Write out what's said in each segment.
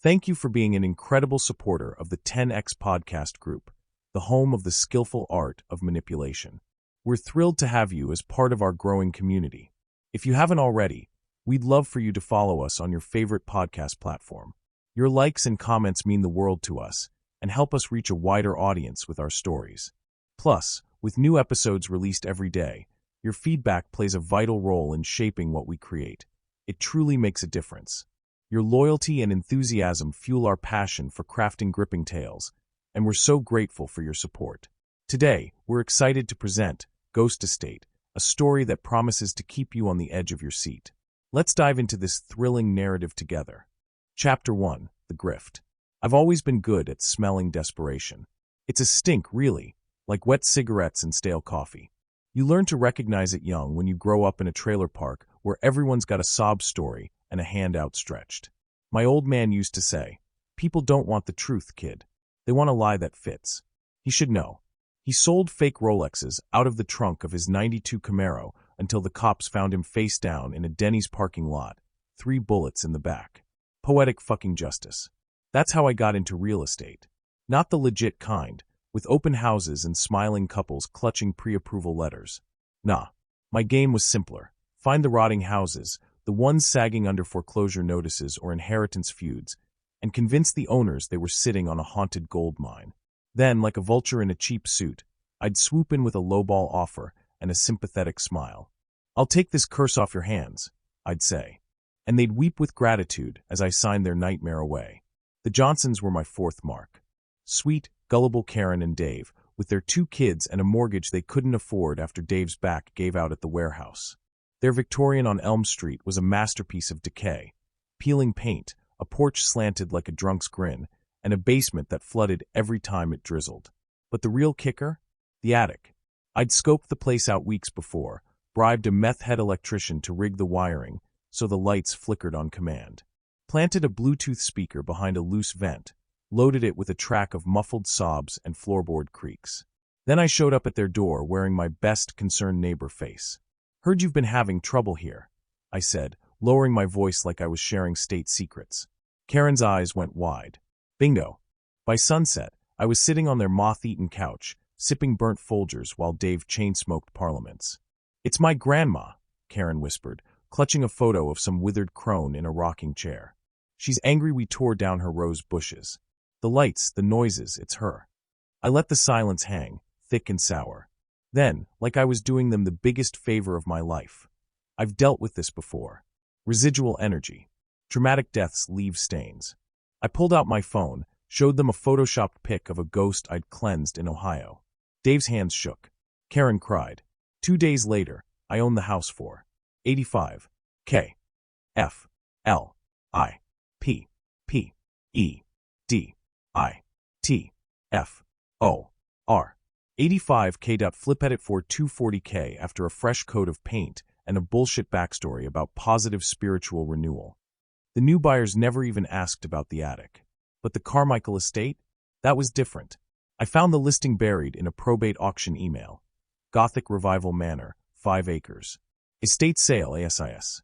Thank you for being an incredible supporter of the 10X podcast group, the home of the skillful art of manipulation. We're thrilled to have you as part of our growing community. If you haven't already, we'd love for you to follow us on your favorite podcast platform. Your likes and comments mean the world to us and help us reach a wider audience with our stories. Plus, with new episodes released every day, your feedback plays a vital role in shaping what we create. It truly makes a difference. Your loyalty and enthusiasm fuel our passion for crafting gripping tales, and we're so grateful for your support. Today, we're excited to present Ghost Estate, a story that promises to keep you on the edge of your seat. Let's dive into this thrilling narrative together. Chapter 1, The Grift. I've always been good at smelling desperation. It's a stink, really, like wet cigarettes and stale coffee. You learn to recognize it young when you grow up in a trailer park where everyone's got a sob story and a hand outstretched. My old man used to say, "People don't want the truth, kid. They want a lie that fits." He should know. He sold fake Rolexes out of the trunk of his '92 Camaro until the cops found him face down in a Denny's parking lot, 3 bullets in the back. Poetic fucking justice. That's how I got into real estate. Not the legit kind, with open houses and smiling couples clutching pre-approval letters. Nah, my game was simpler. Find the rotting houses, the ones sagging under foreclosure notices or inheritance feuds, and convince the owners they were sitting on a haunted gold mine. Then, like a vulture in a cheap suit, I'd swoop in with a lowball offer and a sympathetic smile. "I'll take this curse off your hands," I'd say. And they'd weep with gratitude as I signed their nightmare away. The Johnsons were my fourth mark. Sweet, gullible Karen and Dave, with their 2 kids and a mortgage they couldn't afford after Dave's back gave out at the warehouse. Their Victorian on Elm Street was a masterpiece of decay. Peeling paint, a porch slanted like a drunk's grin, and a basement that flooded every time it drizzled. But the real kicker? The attic. I'd scoped the place out weeks before, bribed a meth-head electrician to rig the wiring so the lights flickered on command. Planted a Bluetooth speaker behind a loose vent, loaded it with a track of muffled sobs and floorboard creaks. Then I showed up at their door wearing my best concerned neighbor face. "Heard you've been having trouble here," I said, lowering my voice like I was sharing state secrets. Karen's eyes went wide. Bingo. By sunset, I was sitting on their moth-eaten couch, sipping burnt Folgers while Dave chain-smoked parliaments. "It's my grandma," Karen whispered, clutching a photo of some withered crone in a rocking chair. "She's angry we tore down her rose bushes. The lights, the noises, it's her." I let the silence hang, thick and sour. Then, like I was doing them the biggest favor of my life. "I've dealt with this before. Residual energy. Dramatic deaths leave stains." I pulled out my phone, showed them a photoshopped pic of a ghost I'd cleansed in Ohio. Dave's hands shook. Karen cried. 2 days later, I owned the house for $85,000. F. L. I. P. P. E. D. I. T. F. O. R. $85,000. Flip edit for $240,000 after a fresh coat of paint and a bullshit backstory about positive spiritual renewal. The new buyers never even asked about the attic. But the Carmichael estate? That was different. I found the listing buried in a probate auction email. Gothic Revival Manor, 5 acres. Estate sale ASIS.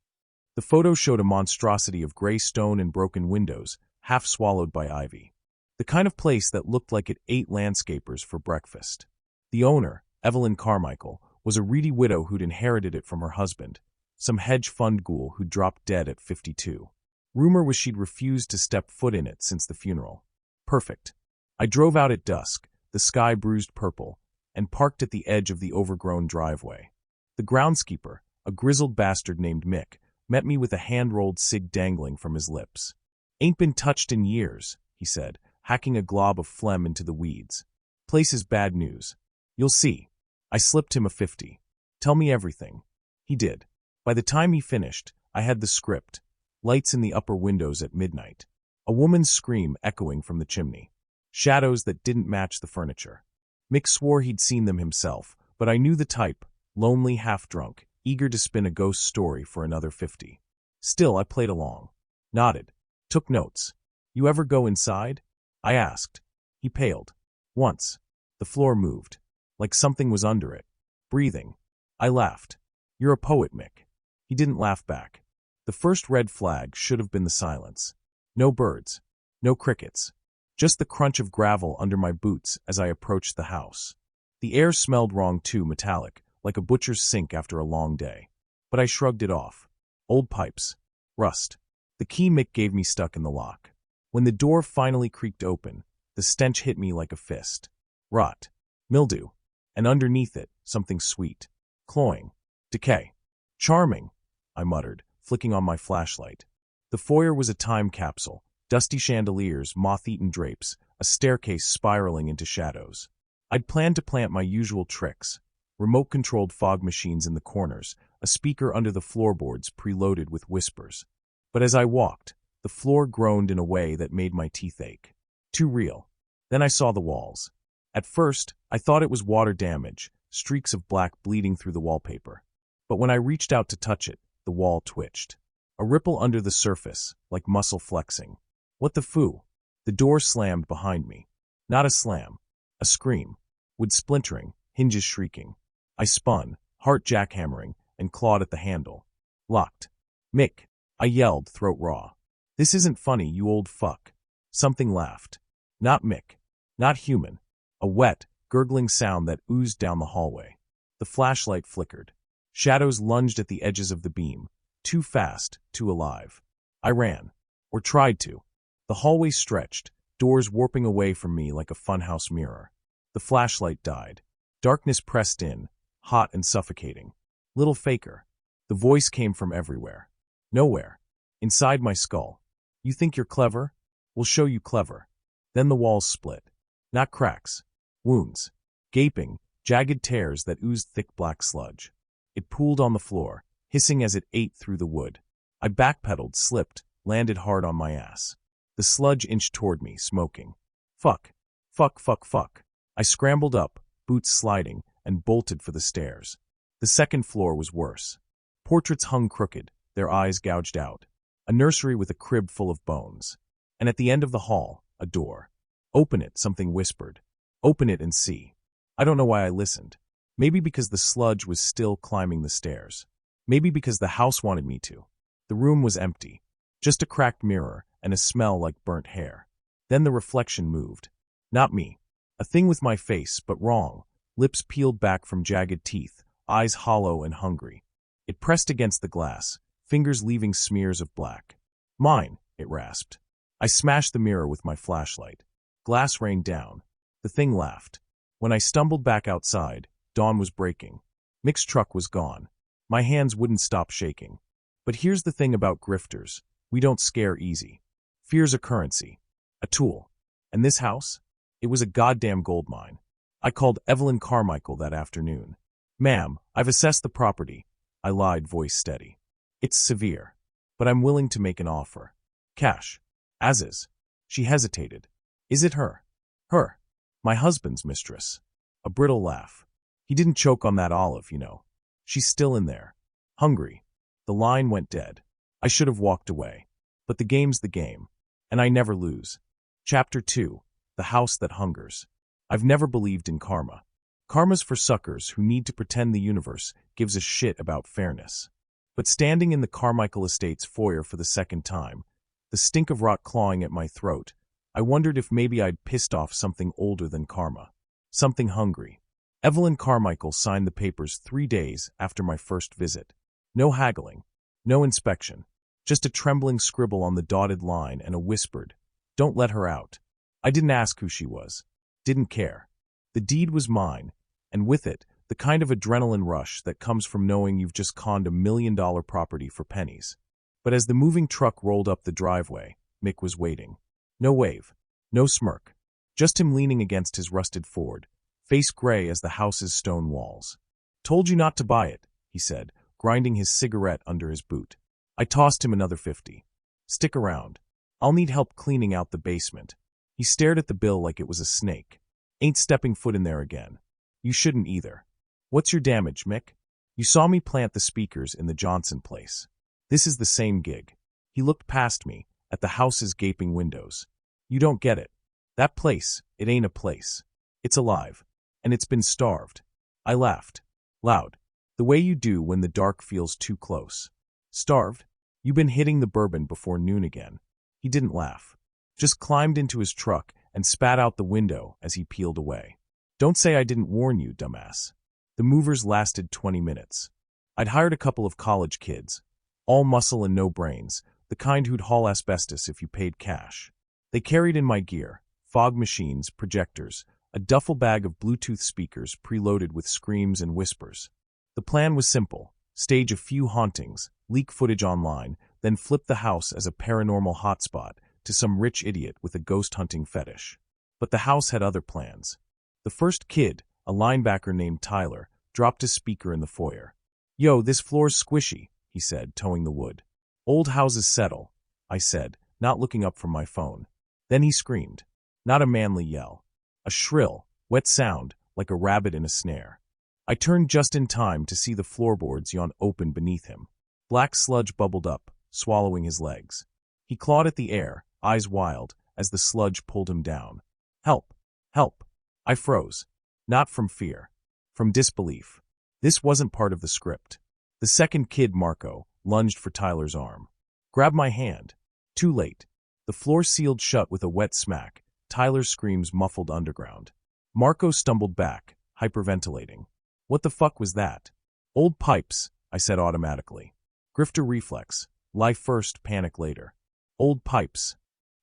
The photo showed a monstrosity of gray stone and broken windows, half swallowed by ivy. The kind of place that looked like it ate landscapers for breakfast. The owner, Evelyn Carmichael, was a reedy widow who'd inherited it from her husband, some hedge fund ghoul who'd dropped dead at 52. Rumor was she'd refused to step foot in it since the funeral. Perfect. I drove out at dusk, the sky bruised purple, and parked at the edge of the overgrown driveway. The groundskeeper, a grizzled bastard named Mick, met me with a hand-rolled cig dangling from his lips. "Ain't been touched in years," he said, hacking a glob of phlegm into the weeds. "Place is bad news. You'll see." I slipped him a 50. "Tell me everything." He did. By the time he finished, I had the script. Lights in the upper windows at midnight. A woman's scream echoing from the chimney. Shadows that didn't match the furniture. Mick swore he'd seen them himself, but I knew the type, lonely, half-drunk, eager to spin a ghost story for another 50. Still, I played along. Nodded. Took notes. "You ever go inside?" I asked. He paled. "Once." The floor moved. Like something was under it. Breathing. I laughed. "You're a poet, Mick." He didn't laugh back. The first red flag should have been the silence. No birds. No crickets. Just the crunch of gravel under my boots as I approached the house. The air smelled wrong too, metallic, like a butcher's sink after a long day. But I shrugged it off. Old pipes. Rust. The key Mick gave me stuck in the lock. When the door finally creaked open, the stench hit me like a fist. Rot. Mildew. And underneath it, something sweet. Cloying. Decay. Charming, I muttered, flicking on my flashlight. The foyer was a time capsule. Dusty chandeliers, moth-eaten drapes, a staircase spiraling into shadows. I'd planned to plant my usual tricks. Remote-controlled fog machines in the corners, a speaker under the floorboards preloaded with whispers. But as I walked, the floor groaned in a way that made my teeth ache. Too real. Then I saw the walls. At first, I thought it was water damage, streaks of black bleeding through the wallpaper. But when I reached out to touch it, the wall twitched. A ripple under the surface, like muscle flexing. What the foo? The door slammed behind me. Not a slam. A scream. Wood splintering, hinges shrieking. I spun, heart jackhammering, and clawed at the handle. Locked. Mick, I yelled, throat raw. This isn't funny, you old fuck. Something laughed. Not Mick. Not human. A wet, gurgling sound that oozed down the hallway. The flashlight flickered. Shadows lunged at the edges of the beam. Too fast, too alive. I ran. Or tried to. The hallway stretched, doors warping away from me like a funhouse mirror. The flashlight died. Darkness pressed in, hot and suffocating. Little faker. The voice came from everywhere. Nowhere. Inside my skull. You think you're clever? We'll show you clever. Then the walls split. Not cracks. Wounds. Gaping, jagged tears that oozed thick black sludge. It pooled on the floor, hissing as it ate through the wood. I backpedaled, slipped, landed hard on my ass. The sludge inched toward me, smoking. Fuck. Fuck, fuck, fuck. I scrambled up, boots sliding, and bolted for the stairs. The second floor was worse. Portraits hung crooked, their eyes gouged out. A nursery with a crib full of bones. And at the end of the hall, a door. Open it, something whispered. Open it and see. I don't know why I listened. Maybe because the sludge was still climbing the stairs. Maybe because the house wanted me to. The room was empty. Just a cracked mirror and a smell like burnt hair. Then the reflection moved. Not me. A thing with my face, but wrong. Lips peeled back from jagged teeth, eyes hollow and hungry. It pressed against the glass, fingers leaving smears of black. Mine, it rasped. I smashed the mirror with my flashlight. Glass rained down. The thing laughed. When I stumbled back outside, dawn was breaking. Mick's truck was gone. My hands wouldn't stop shaking. But here's the thing about grifters. We don't scare easy. Fear's a currency. A tool. And this house? It was a goddamn gold mine. I called Evelyn Carmichael that afternoon. Ma'am, I've assessed the property. I lied, voice steady. It's severe. But I'm willing to make an offer. Cash. As is. She hesitated. Is it her? Her. My husband's mistress. A brittle laugh. He didn't choke on that olive, you know. She's still in there. Hungry. The line went dead. I should have walked away. But the game's the game. And I never lose. Chapter 2. The House That Hungers. I've never believed in karma. Karma's for suckers who need to pretend the universe gives a shit about fairness. But standing in the Carmichael Estate's foyer for the second time, the stink of rot clawing at my throat, I wondered if maybe I'd pissed off something older than karma. Something hungry. Evelyn Carmichael signed the papers 3 days after my first visit. No haggling. No inspection. Just a trembling scribble on the dotted line and a whispered, "Don't let her out." I didn't ask who she was. Didn't care. The deed was mine, and with it, the kind of adrenaline rush that comes from knowing you've just conned $1 million property for pennies. But as the moving truck rolled up the driveway, Mick was waiting. No wave. No smirk. Just him leaning against his rusted Ford, face gray as the house's stone walls. "Told you not to buy it," he said, grinding his cigarette under his boot. I tossed him another 50. "Stick around. I'll need help cleaning out the basement." He stared at the bill like it was a snake. "Ain't stepping foot in there again." "You shouldn't either." "What's your damage, Mick?" "You saw me plant the speakers in the Johnson place. This is the same gig." He looked past me, at the house's gaping windows. "You don't get it. That place, it ain't a place. It's alive. And it's been starved." I laughed. Loud. The way you do when the dark feels too close. "Starved? You been hitting the bourbon before noon again." He didn't laugh. Just climbed into his truck and spat out the window as he peeled away. Don't say I didn't warn you, dumbass. The movers lasted 20 minutes. I'd hired a couple of college kids, all muscle and no brains, the kind who'd haul asbestos if you paid cash. They carried in my gear, fog machines, projectors, a duffel bag of Bluetooth speakers preloaded with screams and whispers. The plan was simple: stage a few hauntings, leak footage online, then flip the house as a paranormal hotspot to some rich idiot with a ghost hunting fetish. But the house had other plans. The first kid, a linebacker named Tyler, dropped a speaker in the foyer. "Yo, this floor's squishy," he said, towing the wood. "Old houses settle," I said, not looking up from my phone. Then he screamed. Not a manly yell. A shrill, wet sound, like a rabbit in a snare. I turned just in time to see the floorboards yawn open beneath him. Black sludge bubbled up, swallowing his legs. He clawed at the air, eyes wild, as the sludge pulled him down. "Help! Help!" I froze. Not from fear. From disbelief. This wasn't part of the script. The second kid, Marco, lunged for Tyler's arm. "Grab my hand." Too late. The floor sealed shut with a wet smack, Tyler's screams muffled underground. Marco stumbled back, hyperventilating. "What the fuck was that?" "Old pipes," I said automatically. Grifter reflex. Lie first, panic later. "Old pipes."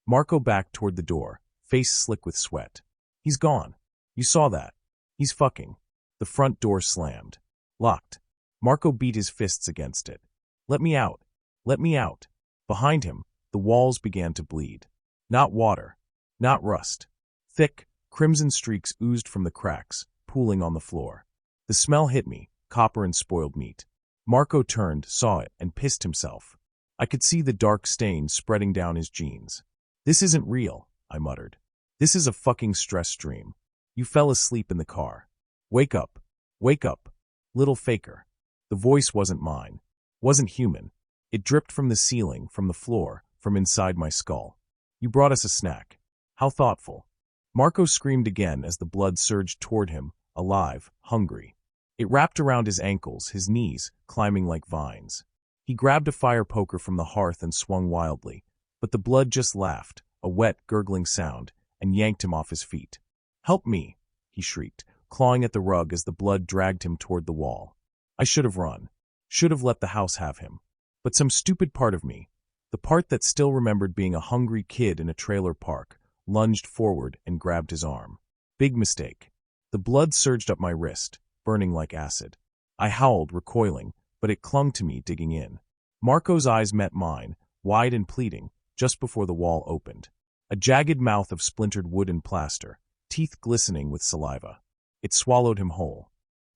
Marco backed toward the door, face slick with sweat. "He's gone. You saw that. He's fucking." The front door slammed. Locked. Marco beat his fists against it. "Let me out. Let me out." Behind him, the walls began to bleed. Not water. Not rust. Thick, crimson streaks oozed from the cracks, pooling on the floor. The smell hit me, copper and spoiled meat. Marco turned, saw it, and pissed himself. I could see the dark stain spreading down his jeans. "This isn't real," I muttered. "This is a fucking stress dream. You fell asleep in the car. Wake up. Wake up. Little faker." The voice wasn't mine. Wasn't human. It dripped from the ceiling, from the floor, from inside my skull. "You brought us a snack. How thoughtful." Marco screamed again as the blood surged toward him, alive, hungry. It wrapped around his ankles, his knees, climbing like vines. He grabbed a fire poker from the hearth and swung wildly, but the blood just laughed, a wet, gurgling sound, and yanked him off his feet. "Help me," he shrieked, clawing at the rug as the blood dragged him toward the wall. I should have run. Should have let the house have him. But some stupid part of me, the part that still remembered being a hungry kid in a trailer park, lunged forward and grabbed his arm. Big mistake. The blood surged up my wrist, burning like acid. I howled, recoiling, but it clung to me, digging in. Marco's eyes met mine, wide and pleading, just before the wall opened. A jagged mouth of splintered wood and plaster, teeth glistening with saliva. It swallowed him whole.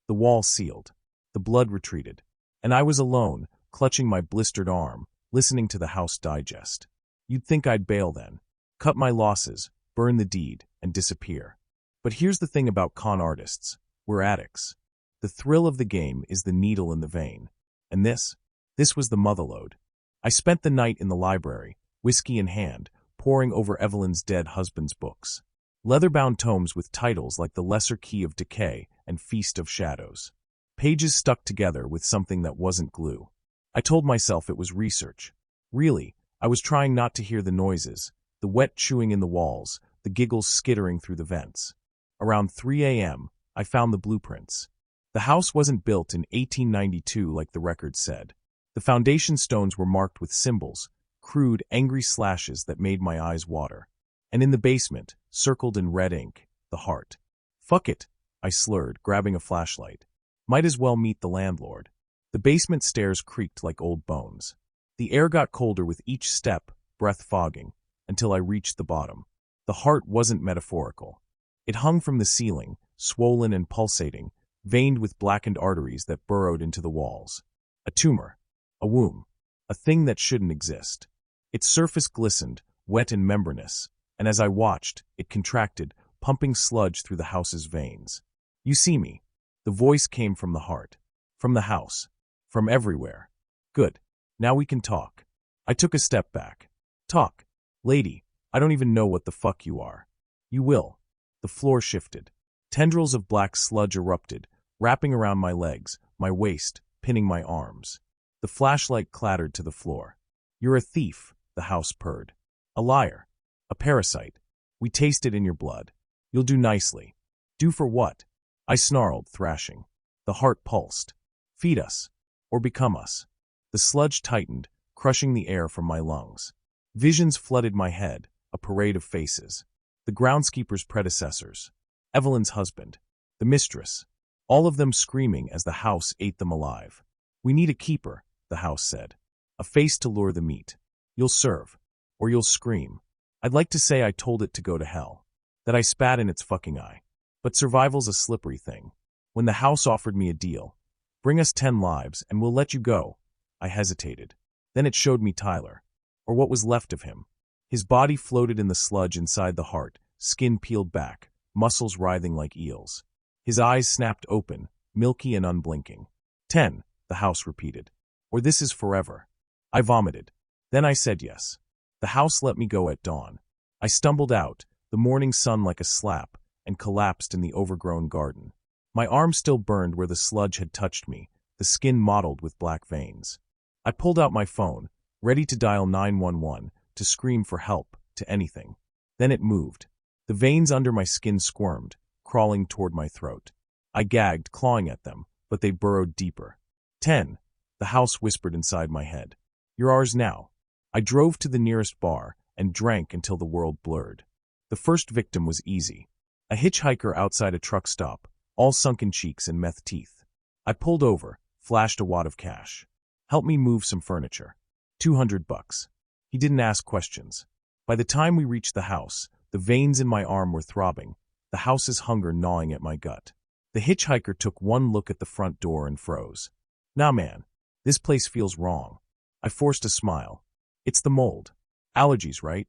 The wall sealed. The blood retreated. And I was alone, clutching my blistered arm, listening to the house digest. You'd think I'd bail then. Cut my losses, burn the deed, and disappear. But here's the thing about con artists. We're addicts. The thrill of the game is the needle in the vein. And this was the motherlode. I spent the night in the library, whiskey in hand, poring over Evelyn's dead husband's books. Leather-bound tomes with titles like The Lesser Key of Decay and Feast of Shadows. Pages stuck together with something that wasn't glue. I told myself it was research. Really, I was trying not to hear the noises, the wet chewing in the walls, the giggles skittering through the vents. Around 3 a.m., I found the blueprints. The house wasn't built in 1892 like the records said. The foundation stones were marked with symbols, crude, angry slashes that made my eyes water. And in the basement, circled in red ink, the heart. "Fuck it," I slurred, grabbing a flashlight. Might as well meet the landlord. The basement stairs creaked like old bones. The air got colder with each step, breath fogging, until I reached the bottom. The heart wasn't metaphorical. It hung from the ceiling, swollen and pulsating, veined with blackened arteries that burrowed into the walls. A tumor. A womb. A thing that shouldn't exist. Its surface glistened, wet and membranous, and as I watched, it contracted, pumping sludge through the house's veins. "You see me." The voice came from the heart. From the house. From everywhere. "Good. Now we can talk." I took a step back. "Talk. Lady, I don't even know what the fuck you are." "You will." The floor shifted. Tendrils of black sludge erupted, wrapping around my legs, my waist, pinning my arms. The flashlight clattered to the floor. "You're a thief," the house purred. "A liar. A parasite. We taste it in your blood. You'll do nicely. Do for what? I snarled, thrashing. The heart pulsed. Feed us. Or become us. The sludge tightened, crushing the air from my lungs. Visions flooded my head, a parade of faces. The groundskeeper's predecessors. Evelyn's husband. The mistress. All of them screaming as the house ate them alive. We need a keeper, the house said. A face to lure the meat. You'll serve. Or you'll scream. I'd like to say I told it to go to hell. That I spat in its fucking eye. But survival's a slippery thing. When the house offered me a deal, bring us 10 lives and we'll let you go, I hesitated. Then it showed me Tyler. Or what was left of him. His body floated in the sludge inside the heart, skin peeled back, muscles writhing like eels. His eyes snapped open, milky and unblinking. 10, the house repeated. Or this is forever. I vomited. Then I said yes. The house let me go at dawn. I stumbled out, the morning sun like a slap, and collapsed in the overgrown garden. My arm still burned where the sludge had touched me, the skin mottled with black veins. I pulled out my phone, ready to dial 911, to scream for help, to anything. Then it moved. The veins under my skin squirmed, crawling toward my throat. I gagged, clawing at them, but they burrowed deeper. 10, the house whispered inside my head. You're ours now. I drove to the nearest bar and drank until the world blurred. The first victim was easy. A hitchhiker outside a truck stop, all sunken cheeks and meth teeth. I pulled over, flashed a wad of cash. Help me move some furniture. $200. He didn't ask questions. By the time we reached the house, the veins in my arm were throbbing, the house's hunger gnawing at my gut. The hitchhiker took one look at the front door and froze. Nah man, this place feels wrong. I forced a smile. It's the mold. Allergies, right?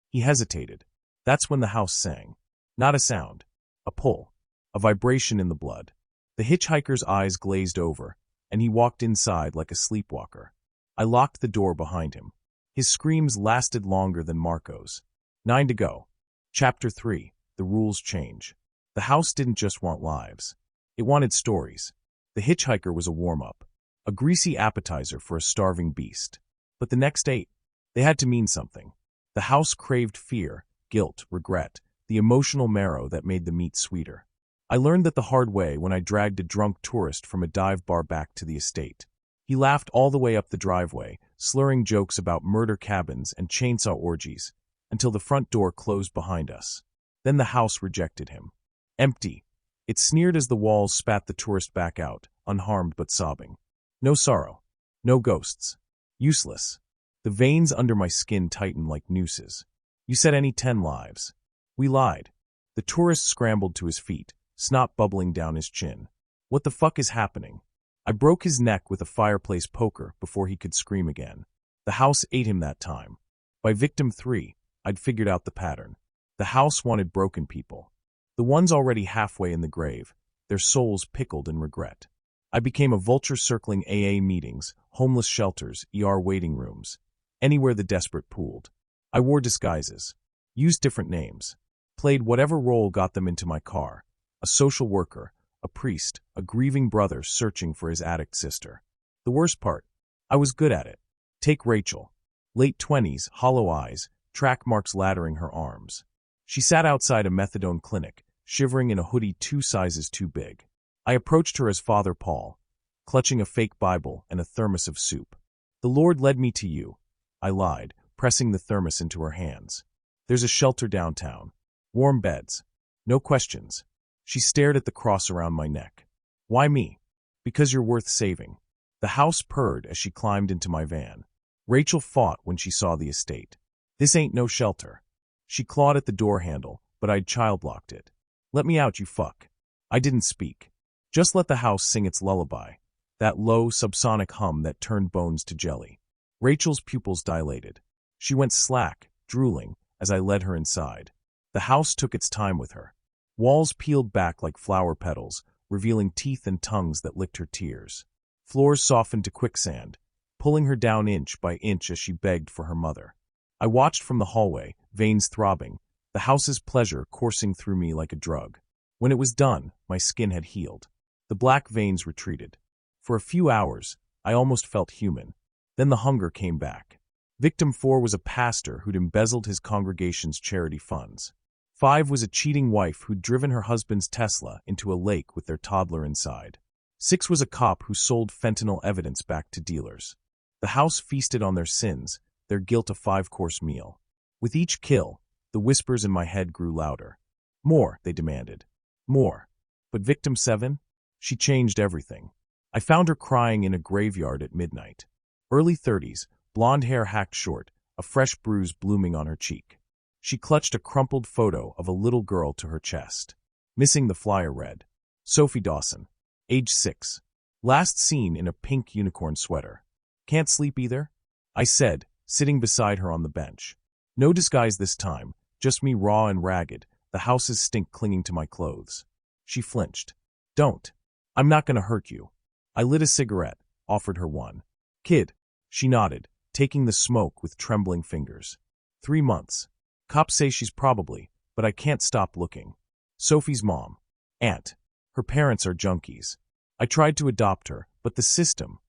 He hesitated. That's when the house sang. Not a sound. A pull. A vibration in the blood. The hitchhiker's eyes glazed over, and he walked inside like a sleepwalker. I locked the door behind him. His screams lasted longer than Marco's. 9 to go. Chapter 3. The rules change. The house didn't just want lives. It wanted stories. The hitchhiker was a warm-up. A greasy appetizer for a starving beast. But the next 8, they had to mean something. The house craved fear, guilt, regret, the emotional marrow that made the meat sweeter. I learned that the hard way when I dragged a drunk tourist from a dive bar back to the estate. He laughed all the way up the driveway, slurring jokes about murder cabins and chainsaw orgies, until the front door closed behind us. Then the house rejected him. Empty. It sneered as the walls spat the tourist back out, unharmed but sobbing. No sorrow. No ghosts. Useless. The veins under my skin tightened like nooses. You said any 10 lives. We lied. The tourist scrambled to his feet, snot bubbling down his chin. What the fuck is happening? I broke his neck with a fireplace poker before he could scream again. The house ate him that time. By victim 3, I'd figured out the pattern. The house wanted broken people. The ones already halfway in the grave, their souls pickled in regret. I became a vulture circling AA meetings, homeless shelters, ER waiting rooms, anywhere the desperate pooled. I wore disguises, used different names, played whatever role got them into my car, a social worker, a priest, a grieving brother searching for his addict sister. The worst part, I was good at it. Take Rachel. Late 20s, hollow eyes, track marks laddering her arms. She sat outside a methadone clinic, shivering in a hoodie 2 sizes too big. I approached her as Father Paul, clutching a fake Bible and a thermos of soup. The Lord led me to you, I lied, pressing the thermos into her hands. There's a shelter downtown. Warm beds. No questions. She stared at the cross around my neck. Why me? Because you're worth saving. The house purred as she climbed into my van. Rachel fought when she saw the estate. This ain't no shelter. She clawed at the door handle, but I'd child-locked it. Let me out, you fuck. I didn't speak. Just let the house sing its lullaby, that low, subsonic hum that turned bones to jelly. Rachel's pupils dilated. She went slack, drooling, as I led her inside. The house took its time with her. Walls peeled back like flower petals, revealing teeth and tongues that licked her tears. Floors softened to quicksand, pulling her down inch by inch as she begged for her mother. I watched from the hallway, veins throbbing, the house's pleasure coursing through me like a drug. When it was done, my skin had healed. The black veins retreated. For a few hours, I almost felt human. Then the hunger came back. Victim 4 was a pastor who'd embezzled his congregation's charity funds. 5 was a cheating wife who'd driven her husband's Tesla into a lake with their toddler inside. 6 was a cop who sold fentanyl evidence back to dealers. The house feasted on their sins, their guilt a 5-course meal. With each kill, the whispers in my head grew louder. More, they demanded. More. But victim 7? She changed everything. I found her crying in a graveyard at midnight. Early 30s, blonde hair hacked short, a fresh bruise blooming on her cheek. She clutched a crumpled photo of a little girl to her chest. Missing the flyer read, Sophie Dawson, age 6. Last seen in a pink unicorn sweater. Can't sleep either? I said, sitting beside her on the bench. No disguise this time, just me raw and ragged, the house's stink clinging to my clothes. She flinched. Don't. I'm not gonna hurt you. I lit a cigarette, offered her one. Kid. She nodded, taking the smoke with trembling fingers. 3 months. Cops say she's probably, but I can't stop looking. Sophie's mom. Aunt. Her parents are junkies. I tried to adopt her, but the system.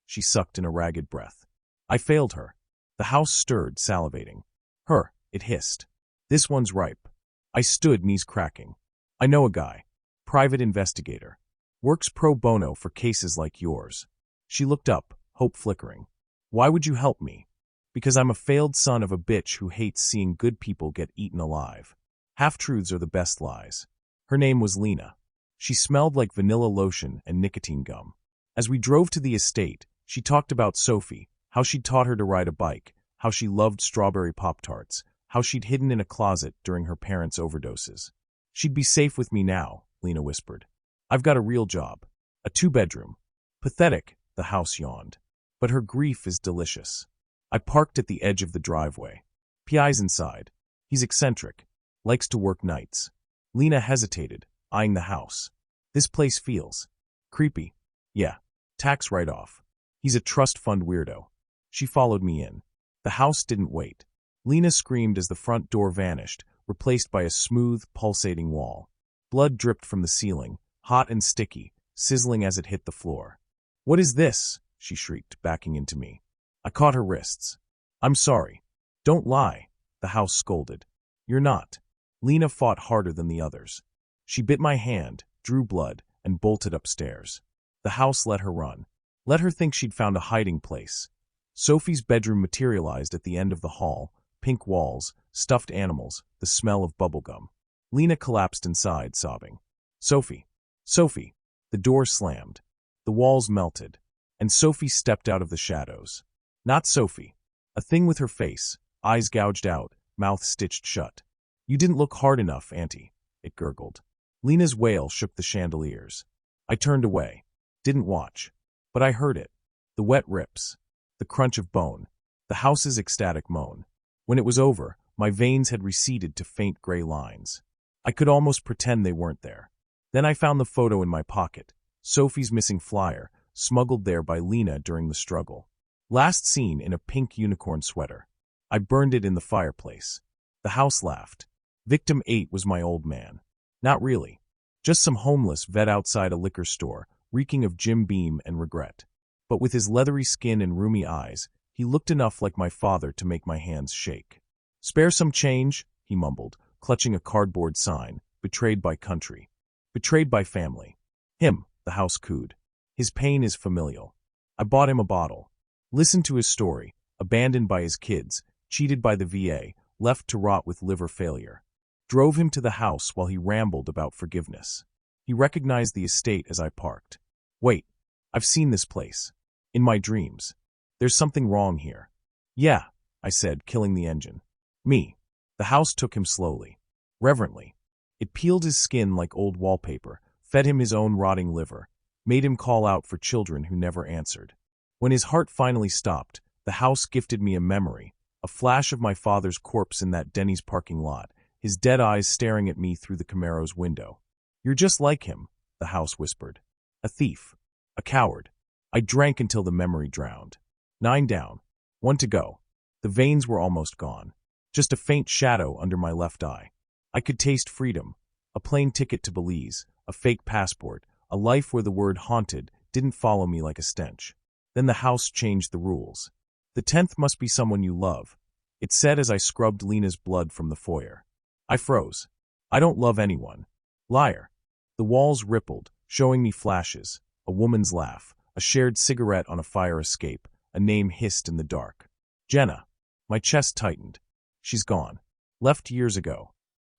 She sucked in a ragged breath. I failed her. The house stirred, salivating. Her, it hissed. This one's ripe. I stood, knees cracking. I know a guy. Private investigator. Works pro bono for cases like yours. She looked up, hope flickering. Why would you help me? Because I'm a failed son of a bitch who hates seeing good people get eaten alive. Half-truths are the best lies. Her name was Lena. She smelled like vanilla lotion and nicotine gum. As we drove to the estate, she talked about Sophie, how she'd taught her to ride a bike, how she loved strawberry Pop-Tarts, how she'd hidden in a closet during her parents' overdoses. She'd be safe with me now, Lena whispered. I've got a real job. A 2-bedroom. Pathetic, the house yawned. But her grief is delicious. I parked at the edge of the driveway. PI's inside. He's eccentric. Likes to work nights. Lena hesitated, eyeing the house. This place feels creepy. Yeah. Tax write-off. He's a trust fund weirdo. She followed me in. The house didn't wait. Lena screamed as the front door vanished, replaced by a smooth, pulsating wall. Blood dripped from the ceiling, hot and sticky, sizzling as it hit the floor. What is this? She shrieked, backing into me. I caught her wrists. I'm sorry. Don't lie, the house scolded. You're not. Lena fought harder than the others. She bit my hand, drew blood, and bolted upstairs. The house let her run. Let her think she'd found a hiding place. Sophie's bedroom materialized at the end of the hall, pink walls, stuffed animals, the smell of bubblegum. Lena collapsed inside, sobbing. Sophie. Sophie. The door slammed. The walls melted. And Sophie stepped out of the shadows. Not Sophie. A thing with her face, eyes gouged out, mouth stitched shut. You didn't look hard enough, Auntie, it gurgled. Lena's wail shook the chandeliers. I turned away. Didn't watch. But I heard it. The wet rips. The crunch of bone. The house's ecstatic moan. When it was over, my veins had receded to faint gray lines. I could almost pretend they weren't there. Then I found the photo in my pocket. Sophie's missing flyer, smuggled there by Lena during the struggle. Last seen in a pink unicorn sweater. I burned it in the fireplace. The house laughed. Victim 8 was my old man. Not really. Just some homeless vet outside a liquor store, reeking of Jim Beam and regret. But with his leathery skin and roomy eyes, he looked enough like my father to make my hands shake. Spare some change, he mumbled, clutching a cardboard sign, betrayed by country. Betrayed by family. Him, the house cooed. His pain is familial. I bought him a bottle. Listened to his story, abandoned by his kids, cheated by the VA, left to rot with liver failure. Drove him to the house while he rambled about forgiveness. He recognized the estate as I parked. Wait, I've seen this place. In my dreams. There's something wrong here. Yeah, I said, killing the engine. Me. The house took him slowly. Reverently. It peeled his skin like old wallpaper, fed him his own rotting liver, made him call out for children who never answered. When his heart finally stopped, the house gifted me a memory, a flash of my father's corpse in that Denny's parking lot, his dead eyes staring at me through the Camaro's window. You're just like him, the house whispered. A thief. A coward. I drank until the memory drowned. 9 down. 1 to go. The veins were almost gone. Just a faint shadow under my left eye. I could taste freedom. A plane ticket to Belize, a fake passport, a life where the word haunted didn't follow me like a stench. Then the house changed the rules. The 10th must be someone you love, it said as I scrubbed Lena's blood from the foyer. I froze. I don't love anyone. Liar. The walls rippled, showing me flashes, a woman's laugh, a shared cigarette on a fire escape, a name hissed in the dark. Jenna. My chest tightened. She's gone. Left years ago.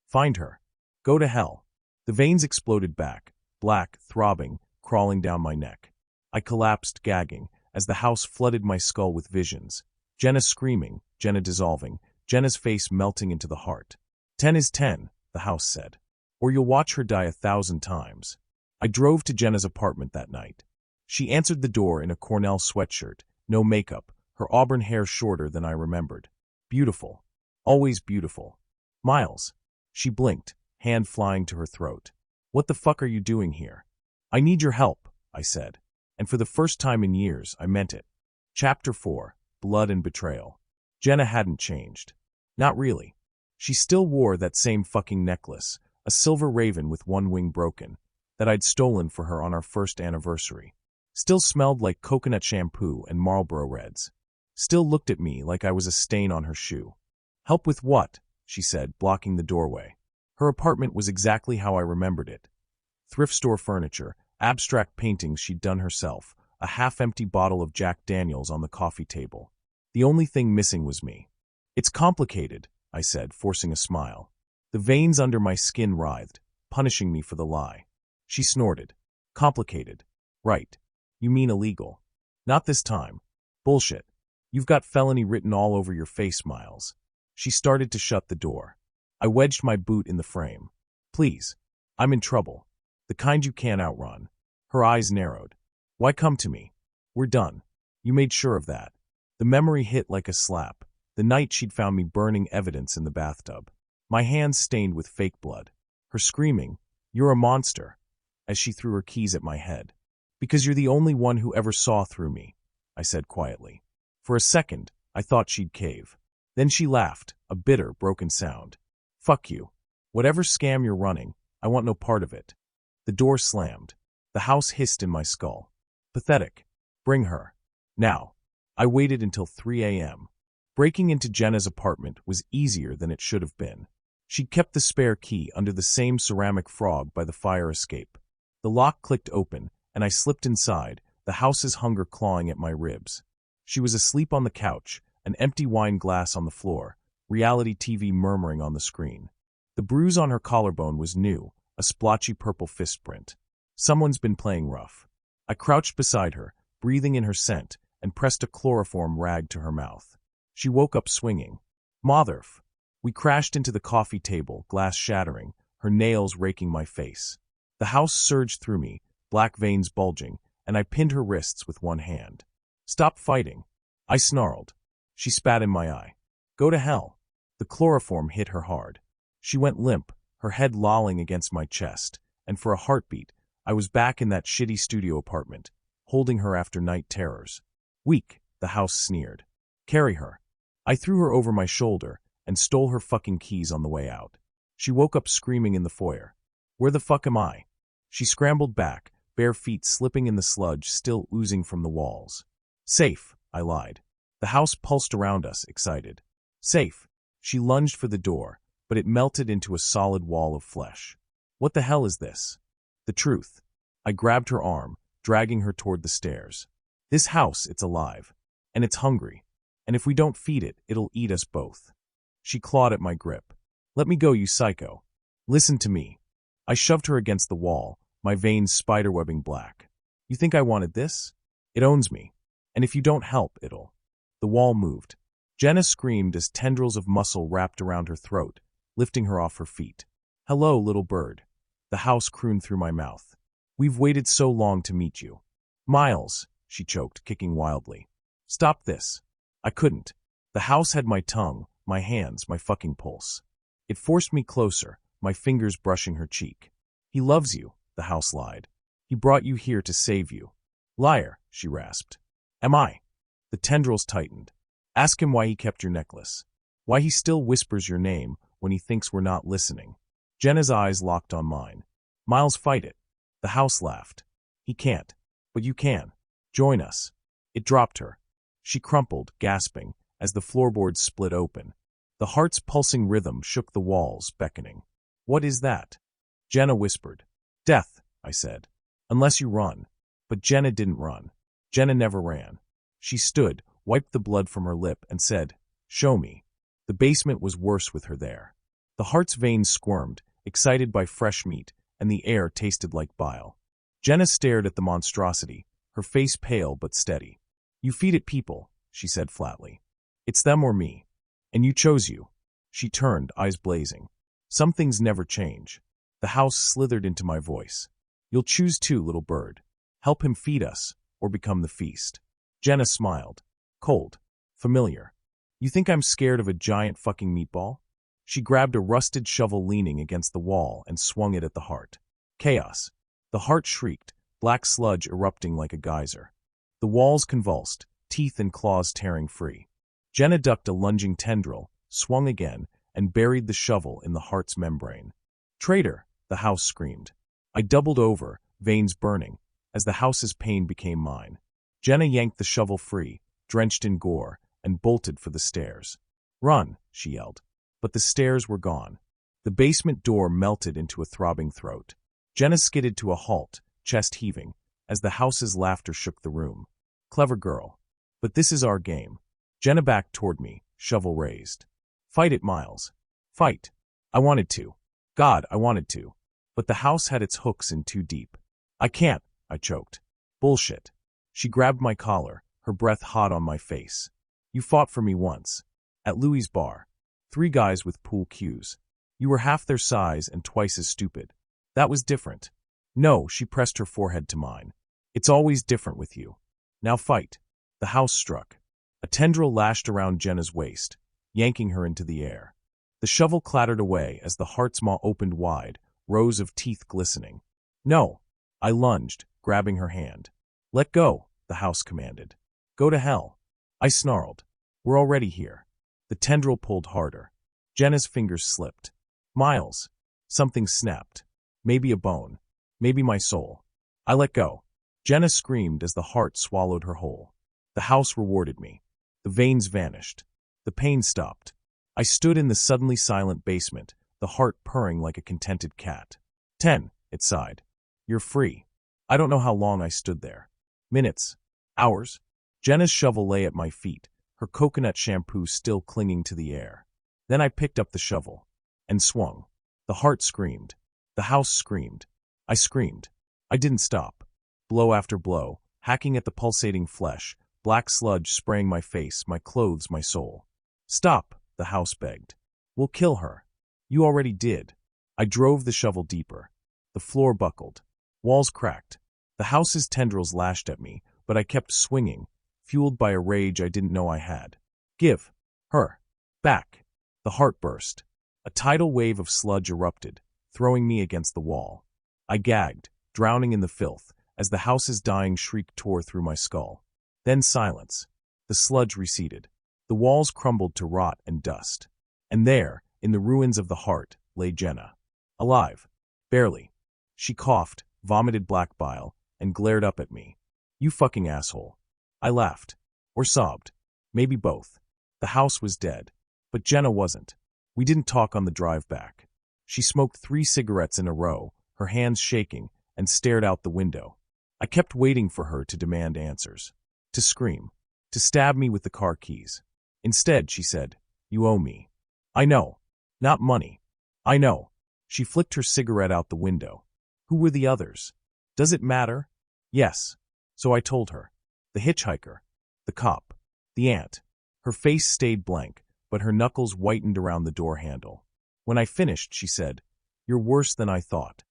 Find her. Go to hell. The veins exploded back, black, throbbing, crawling down my neck. I collapsed, gagging, as the house flooded my skull with visions. Jenna screaming, Jenna dissolving, Jenna's face melting into the heart. 10 is 10, the house said. Or you'll watch her die 1,000 times. I drove to Jenna's apartment that night. She answered the door in a Cornell sweatshirt, no makeup, her auburn hair shorter than I remembered. Beautiful. Always beautiful. Miles. She blinked, hand flying to her throat. What the fuck are you doing here? I need your help, I said. And for the first time in years, I meant it. Chapter 4. Blood and Betrayal. Jenna hadn't changed. Not really. She still wore that same fucking necklace, a silver raven with one wing broken, that I'd stolen for her on our first anniversary. Still smelled like coconut shampoo and Marlboro Reds. Still looked at me like I was a stain on her shoe. Help with what? She said, blocking the doorway. Her apartment was exactly how I remembered it. Thrift store furniture, abstract paintings she'd done herself, a half-empty bottle of Jack Daniels on the coffee table. The only thing missing was me. It's complicated, I said, forcing a smile. The veins under my skin writhed, punishing me for the lie. She snorted. Complicated. Right. You mean illegal. Not this time. Bullshit. You've got felony written all over your face, Miles. She started to shut the door. I wedged my boot in the frame. Please. I'm in trouble. The kind you can't outrun. Her eyes narrowed. Why come to me? We're done. You made sure of that. The memory hit like a slap. The night she'd found me burning evidence in the bathtub. My hands stained with fake blood. Her screaming, "You're a monster," as she threw her keys at my head. Because you're the only one who ever saw through me, I said quietly. For a second, I thought she'd cave. Then she laughed, a bitter, broken sound. Fuck you. Whatever scam you're running, I want no part of it. The door slammed. The house hissed in my skull. Pathetic. Bring her. Now. I waited until 3 a.m. Breaking into Jenna's apartment was easier than it should have been. She'd kept the spare key under the same ceramic frog by the fire escape. The lock clicked open, and I slipped inside, the house's hunger clawing at my ribs. She was asleep on the couch, an empty wine glass on the floor, reality TV murmuring on the screen. The bruise on her collarbone was new, a splotchy purple fist print. Someone's been playing rough. I crouched beside her, breathing in her scent, and pressed a chloroform rag to her mouth. She woke up swinging. Motherf. We crashed into the coffee table, glass shattering, her nails raking my face. The house surged through me, black veins bulging, and I pinned her wrists with one hand. Stop fighting. I snarled. She spat in my eye. Go to hell. The chloroform hit her hard. She went limp, her head lolling against my chest, and for a heartbeat, I was back in that shitty studio apartment, holding her after night terrors. Weak, the house sneered. Carry her. I threw her over my shoulder and stole her fucking keys on the way out. She woke up screaming in the foyer. Where the fuck am I? She scrambled back, bare feet slipping in the sludge still oozing from the walls. Safe, I lied. The house pulsed around us, excited. Safe. She lunged for the door, but it melted into a solid wall of flesh. What the hell is this? The truth. I grabbed her arm, dragging her toward the stairs. This house, it's alive. And it's hungry. And if we don't feed it, it'll eat us both. She clawed at my grip. Let me go, you psycho. Listen to me. I shoved her against the wall, my veins spiderwebbing black. You think I wanted this? It owns me. And if you don't help, it'll. The wall moved. Jenna screamed as tendrils of muscle wrapped around her throat, lifting her off her feet. Hello, little bird. The house crooned through my mouth. We've waited so long to meet you. Miles, she choked, kicking wildly. Stop this. I couldn't. The house had my tongue, my hands, my fucking pulse. It forced me closer, my fingers brushing her cheek. He loves you, the house lied. He brought you here to save you. Liar, she rasped. Am I? The tendrils tightened. Ask him why he kept your necklace. Why he still whispers your name when he thinks we're not listening. Jenna's eyes locked on mine. Miles, fight it. The house laughed. He can't. But you can. Join us. It dropped her. She crumpled, gasping, as the floorboards split open. The heart's pulsing rhythm shook the walls, beckoning. "What is that?" Jenna whispered. "Death," I said. "Unless you run." But Jenna didn't run. Jenna never ran. She stood, wiped the blood from her lip, and said, "Show me." The basement was worse with her there. The heart's veins squirmed, excited by fresh meat, and the air tasted like bile. Jenna stared at the monstrosity, her face pale but steady. "You feed it people," she said flatly. "It's them or me. And you chose you." She turned, eyes blazing. "Some things never change." The house slithered into my voice. "You'll choose too, little bird. Help him feed us, or become the feast." Jenna smiled. Cold. Familiar. "You think I'm scared of a giant fucking meatball?" She grabbed a rusted shovel leaning against the wall and swung it at the heart. Chaos. The heart shrieked, black sludge erupting like a geyser. The walls convulsed, teeth and claws tearing free. Jenna ducked a lunging tendril, swung again, and buried the shovel in the heart's membrane. "Traitor!" the house screamed. I doubled over, veins burning, as the house's pain became mine. Jenna yanked the shovel free, drenched in gore, and bolted for the stairs. "Run!" she yelled. But the stairs were gone. The basement door melted into a throbbing throat. Jenna skidded to a halt, chest heaving, as the house's laughter shook the room. "Clever girl. But this is our game." Jenna backed toward me, shovel raised. "Fight it, Miles. Fight." I wanted to. God, I wanted to. But the house had its hooks in too deep. "I can't," I choked. "Bullshit." She grabbed my collar, her breath hot on my face. "You fought for me once. At Louie's bar. 3 guys with pool cues. You were half their size and twice as stupid. That was different." "No," she pressed her forehead to mine. "It's always different with you. Now fight." The house struck. A tendril lashed around Jenna's waist, yanking her into the air. The shovel clattered away as the heart's maw opened wide, rows of teeth glistening. "No." I lunged, grabbing her hand. "Let go," the house commanded. "Go to hell." I snarled. "We're already here." The tendril pulled harder. Jenna's fingers slipped. "Miles." Something snapped. Maybe a bone. Maybe my soul. I let go. Jenna screamed as the heart swallowed her whole. The house rewarded me. The veins vanished. The pain stopped. I stood in the suddenly silent basement, the heart purring like a contented cat. 10, it sighed. "You're free." I don't know how long I stood there. Minutes. Hours. Jenna's shovel lay at my feet, her coconut shampoo still clinging to the air. Then I picked up the shovel. And swung. The heart screamed. The house screamed. I screamed. I didn't stop. Blow after blow, hacking at the pulsating flesh, black sludge spraying my face, my clothes, my soul. "Stop," the house begged. "We'll kill her." "You already did." I drove the shovel deeper. The floor buckled. Walls cracked. The house's tendrils lashed at me, but I kept swinging, fueled by a rage I didn't know I had. "Give her back." The heart burst. A tidal wave of sludge erupted, throwing me against the wall. I gagged, drowning in the filth, as the house's dying shriek tore through my skull. Then silence. The sludge receded. The walls crumbled to rot and dust. And there, in the ruins of the heart, lay Jenna. Alive. Barely. She coughed, vomited black bile, and glared up at me. "You fucking asshole." I laughed. Or sobbed. Maybe both. The house was dead. But Jenna wasn't. We didn't talk on the drive back. She smoked 3 cigarettes in a row, her hands shaking, and stared out the window. I kept waiting for her to demand answers. To scream. To stab me with the car keys. Instead, she said, "You owe me." "I know. Not money." "I know." She flicked her cigarette out the window. "Who were the others?" "Does it matter?" "Yes." So I told her. The hitchhiker. The cop. The aunt. Her face stayed blank, but her knuckles whitened around the door handle. When I finished, she said, "You're worse than I thought."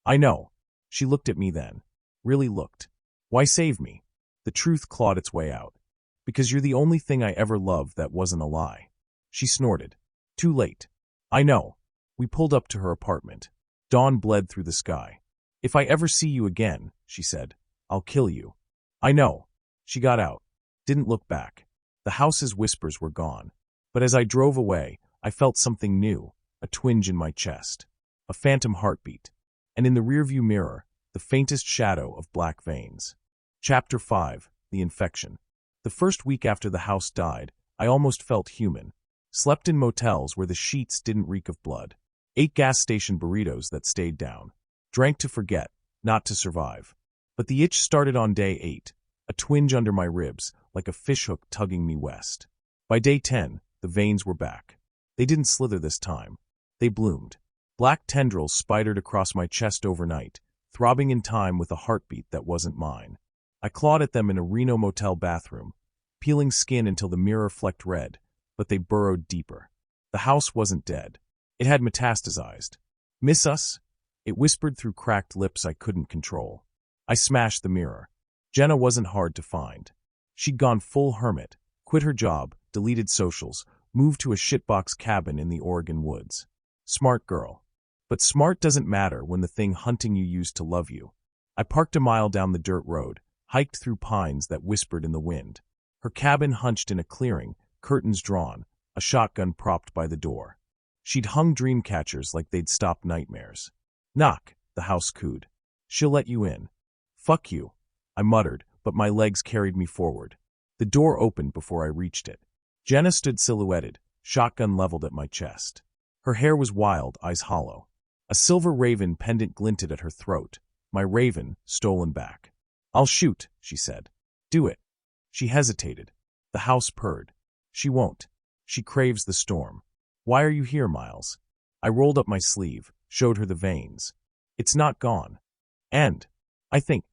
"I know." She looked at me then. Really looked. "Why save me?" The truth clawed its way out. "Because you're the only thing I ever loved that wasn't a lie." She snorted. "Too late." "I know." We pulled up to her apartment. Dawn bled through the sky. "If I ever see you again," she said, "I'll kill you." "I know." She got out. Didn't look back. The house's whispers were gone. But as I drove away, I felt something new, a twinge in my chest. A phantom heartbeat. And in the rearview mirror, the faintest shadow of black veins. Chapter 5, The Infection. The first week after the house died, I almost felt human. Slept in motels where the sheets didn't reek of blood. Ate gas station burritos that stayed down. Drank to forget, not to survive. But the itch started on day 8, a twinge under my ribs, like a fishhook tugging me west. By day 10, the veins were back. They didn't slither this time. They bloomed. Black tendrils spidered across my chest overnight, throbbing in time with a heartbeat that wasn't mine. I clawed at them in a Reno motel bathroom, peeling skin until the mirror flecked red, but they burrowed deeper. The house wasn't dead. It had metastasized. Miss us? It whispered through cracked lips I couldn't control. I smashed the mirror. Jenna wasn't hard to find. She'd gone full hermit, quit her job, deleted socials, moved to a shitbox cabin in the Oregon woods. Smart girl. But smart doesn't matter when the thing hunting you used to love you. I parked a mile down the dirt road, hiked through pines that whispered in the wind. Her cabin hunched in a clearing, curtains drawn, a shotgun propped by the door. She'd hung dream catchers like they'd stop nightmares. Knock, the house cooed. She'll let you in. Fuck you, I muttered, but my legs carried me forward. The door opened before I reached it. Jenna stood silhouetted, shotgun leveled at my chest. Her hair was wild, eyes hollow. A silver raven pendant glinted at her throat. My raven, stolen back. I'll shoot, she said. Do it. She hesitated. The house purred. She won't. She craves the storm. Why are you here, Miles? I rolled up my sleeve, showed her the veins. It's not gone. And, I think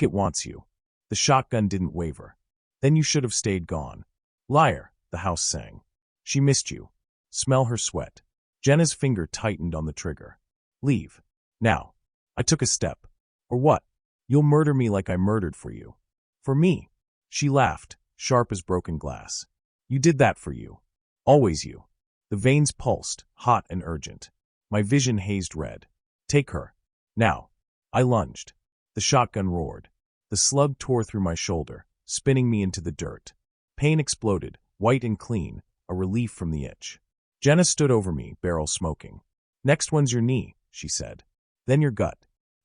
it wants you. The shotgun didn't waver. Then you should have stayed gone. Liar, the house sang. She missed you. Smell her sweat. Jenna's finger tightened on the trigger. Leave. Now. I took a step. Or what? You'll murder me like I murdered for you. For me. She laughed, sharp as broken glass. You did that for you. Always you. The veins pulsed, hot and urgent. My vision hazed red. Take her. Now. I lunged. The shotgun roared. The slug tore through my shoulder, spinning me into the dirt. Pain exploded, white and clean, a relief from the itch. Jenna stood over me, barrel smoking. Next one's your knee, she said. Then your gut.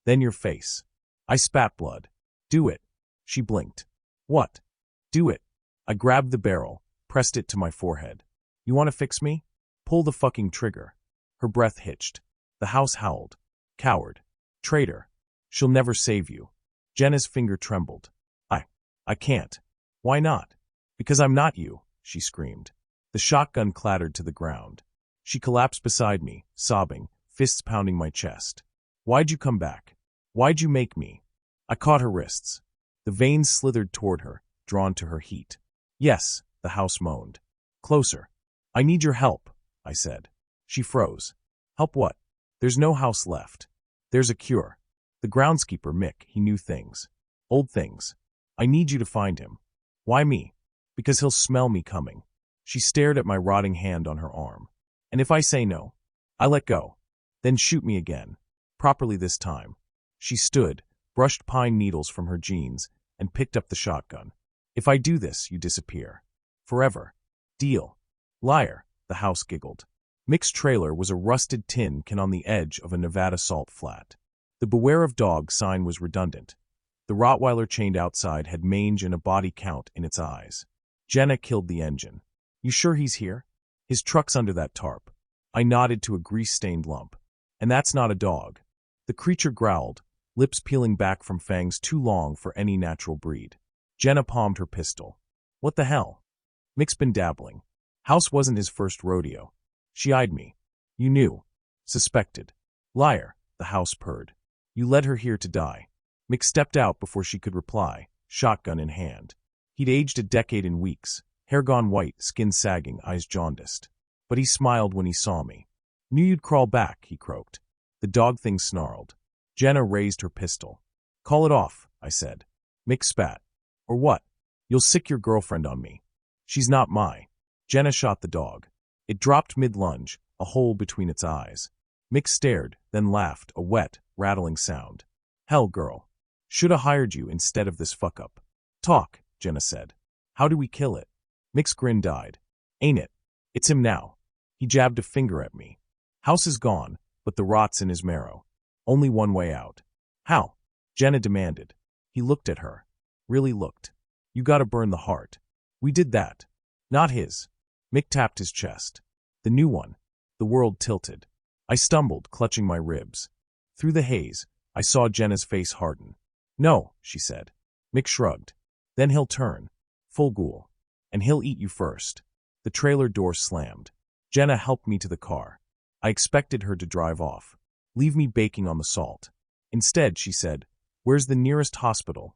Then your face. I spat blood. Do it. She blinked. What? Do it. I grabbed the barrel, pressed it to my forehead. You want to fix me? Pull the fucking trigger. Her breath hitched. The house howled. Coward. Traitor. She'll never save you. Jenna's finger trembled. I can't. Why not? Because I'm not you, she screamed. The shotgun clattered to the ground. She collapsed beside me, sobbing, fists pounding my chest. Why'd you come back? Why'd you make me? I caught her wrists. The veins slithered toward her, drawn to her heat. Yes, the house moaned. Closer. I need your help, I said. She froze. Help what? There's no house left. There's a cure. The groundskeeper, Mick, he knew things. Old things. I need you to find him. Why me? Because he'll smell me coming. She stared at my rotting hand on her arm. And if I say no, I let go. Then shoot me again. Properly this time. She stood, brushed pine needles from her jeans, and picked up the shotgun. If I do this, you disappear. Forever. Deal. Liar, the house giggled. Mick's trailer was a rusted tin can on the edge of a Nevada salt flat. The beware of dog sign was redundant. The Rottweiler chained outside had mange and a body count in its eyes. Jenna killed the engine. You sure he's here? His truck's under that tarp. I nodded to a grease-stained lump. And that's not a dog. The creature growled, lips peeling back from fangs too long for any natural breed. Jenna palmed her pistol. What the hell? Mick's been dabbling. House wasn't his first rodeo. She eyed me. You knew. Suspected. Liar, the house purred. You led her here to die. Mick stepped out before she could reply, shotgun in hand. He'd aged a decade in weeks, hair gone white, skin sagging, eyes jaundiced. But he smiled when he saw me. Knew you'd crawl back, he croaked. The dog thing snarled. Jenna raised her pistol. Call it off, I said. Mick spat. Or what? You'll sick your girlfriend on me. She's not my. Jenna shot the dog. It dropped mid-lunge, a hole between its eyes. Mick stared, then laughed, a wet, rattling sound. Hell, girl. Shoulda hired you instead of this fuck-up. Talk, Jenna said. How do we kill it? Mick's grin died. Ain't it? It's him now. He jabbed a finger at me. House is gone, but the rot's in his marrow. Only one way out. How? Jenna demanded. He looked at her. Really looked. You gotta burn the heart. We did that. Not his. Mick tapped his chest. The new one. The world tilted. I stumbled, clutching my ribs. Through the haze, I saw Jenna's face harden. No, she said. Mick shrugged. Then he'll turn. Full ghoul. And he'll eat you first. The trailer door slammed. Jenna helped me to the car. I expected her to drive off. Leave me baking on the salt. Instead, she said, "Where's the nearest hospital?"